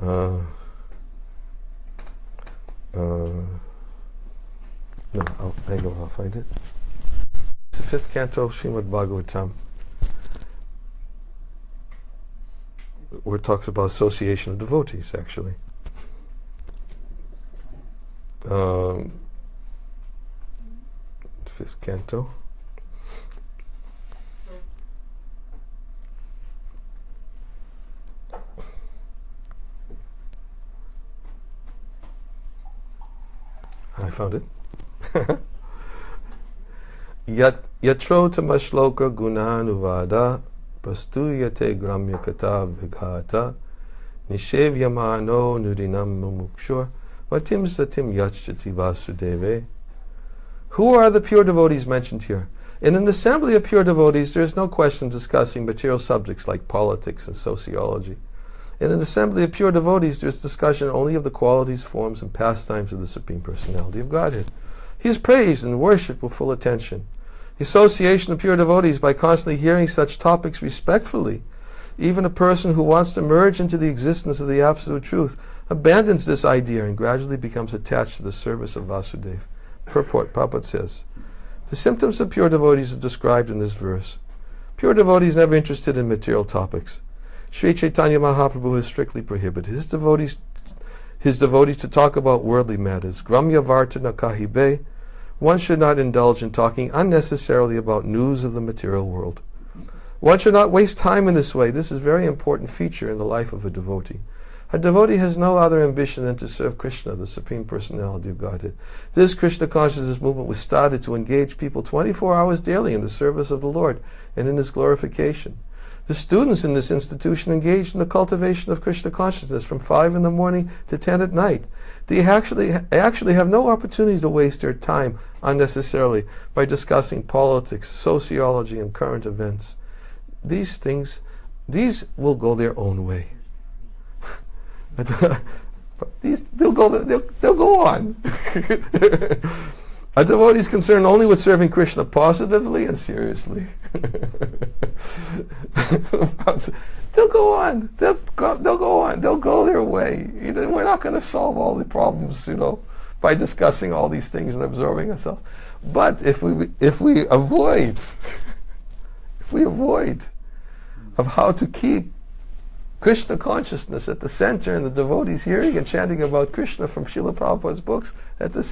I'll find it. It's the 5th canto, Srimad Bhagavatam, where it talks about association of devotees, actually. 5th canto. I found it. Yatro tamashloka gunanuvada prastuyate gramya kata vighata nishev yamano nurinam mumukshur vatim satim yachati vasudeve. Who are the pure devotees mentioned here? In an assembly of pure devotees, there is no question discussing material subjects like politics and sociology. In an assembly of pure devotees, there is discussion only of the qualities, forms, and pastimes of the Supreme Personality of Godhead. He is praised and worshipped with full attention. The association of pure devotees, by constantly hearing such topics respectfully, even a person who wants to merge into the existence of the Absolute Truth, abandons this idea and gradually becomes attached to the service of Vasudeva. Purport, Prabhupada says, the symptoms of pure devotees are described in this verse. Pure devotees never interested in material topics. Sri Chaitanya Mahaprabhu has strictly prohibited his devotees to talk about worldly matters. Gramya Vartana Kahibe. One should not indulge in talking unnecessarily about news of the material world. One should not waste time in this way. This is a very important feature in the life of a devotee. A devotee has no other ambition than to serve Krishna, the Supreme Personality of Godhead. This Krishna consciousness movement was started to engage people 24 hours daily in the service of the Lord and in His glorification. The students in this institution engaged in the cultivation of Krishna consciousness from 5 in the morning to 10 at night. They actually have no opportunity to waste their time unnecessarily by discussing politics, sociology, and current events. These will go their own way. They'll go on. A devotee is concerned only with serving Krishna positively and seriously. They'll go on. They'll go on. They'll go their way. We're not going to solve all the problems, by discussing all these things and absorbing ourselves. But if we avoid of how to keep Krishna consciousness at the center and the devotees hearing and chanting about Krishna from Srila Prabhupada's books at the